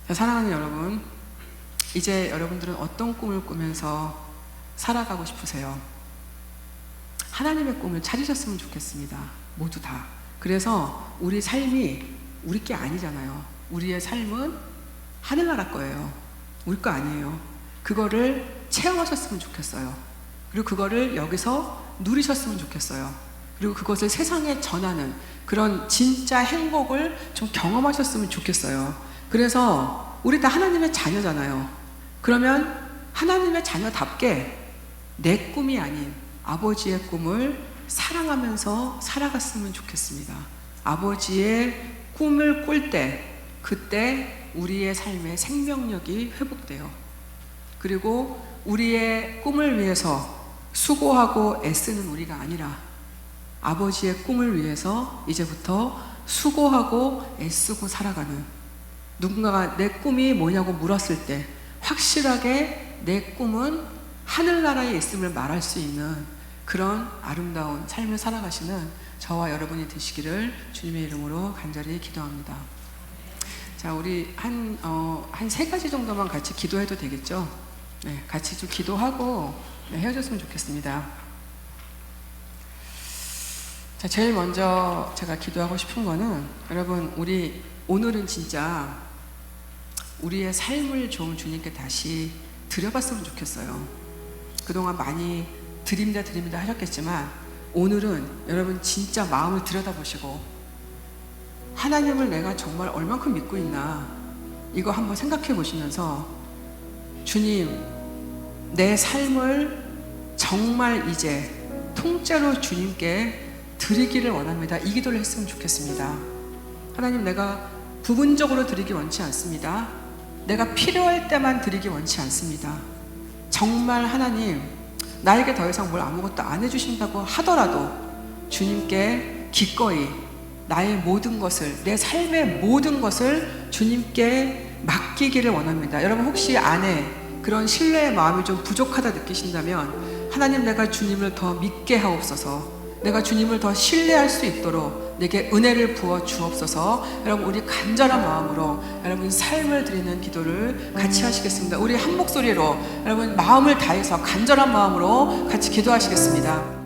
자, 사랑하는 여러분, 이제 여러분들은 어떤 꿈을 꾸면서 살아가고 싶으세요? 하나님의 꿈을 찾으셨으면 좋겠습니다. 모두 다. 그래서 우리 삶이 우리 게 아니잖아요. 우리의 삶은 하늘나라 거예요. 우리 거 아니에요. 그거를 체험하셨으면 좋겠어요. 그리고 그거를 여기서 누리셨으면 좋겠어요. 그리고 그것을 세상에 전하는 그런 진짜 행복을 좀 경험하셨으면 좋겠어요. 그래서 우리 다 하나님의 자녀잖아요. 그러면 하나님의 자녀답게 내 꿈이 아닌 아버지의 꿈을 사랑하면서 살아갔으면 좋겠습니다. 아버지의 꿈을 꿀 때 그때 우리의 삶의 생명력이 회복돼요. 그리고 우리의 꿈을 위해서 수고하고 애쓰는 우리가 아니라 아버지의 꿈을 위해서 이제부터 수고하고 애쓰고 살아가는, 누군가가 내 꿈이 뭐냐고 물었을 때 확실하게 내 꿈은 하늘나라에 있음을 말할 수 있는 그런 아름다운 삶을 살아가시는 저와 여러분이 되시기를 주님의 이름으로 간절히 기도합니다. 자, 우리 한 3가지 정도만 같이 기도해도 되겠죠? 네, 같이 좀 기도하고 헤어졌으면 좋겠습니다. 자, 제일 먼저 제가 기도하고 싶은 거는, 여러분, 우리 오늘은 진짜 우리의 삶을 좀 주님께 다시 드려봤으면 좋겠어요. 그동안 많이 드립니다 하셨겠지만, 오늘은 여러분 진짜 마음을 들여다보시고 하나님을 내가 정말 얼만큼 믿고 있나, 이거 한번 생각해 보시면서, 주님, 내 삶을 정말 이제 통째로 주님께 드리기를 원합니다. 이 기도를 했으면 좋겠습니다. 하나님, 내가 부분적으로 드리기 원치 않습니다. 내가 필요할 때만 드리기 원치 않습니다. 정말 하나님, 나에게 더 이상 뭘 아무것도 안 해주신다고 하더라도 주님께 기꺼이 나의 모든 것을, 내 삶의 모든 것을 주님께 맡기기를 원합니다. 여러분, 혹시 안에 그런 신뢰의 마음이 좀 부족하다 느끼신다면, 하나님, 내가 주님을 더 믿게 하옵소서, 내가 주님을 더 신뢰할 수 있도록 내게 은혜를 부어 주옵소서. 여러분, 우리 간절한 마음으로 여러분 삶을 드리는 기도를 같이 하시겠습니다. 우리 한 목소리로 여러분 마음을 다해서 간절한 마음으로 같이 기도하시겠습니다.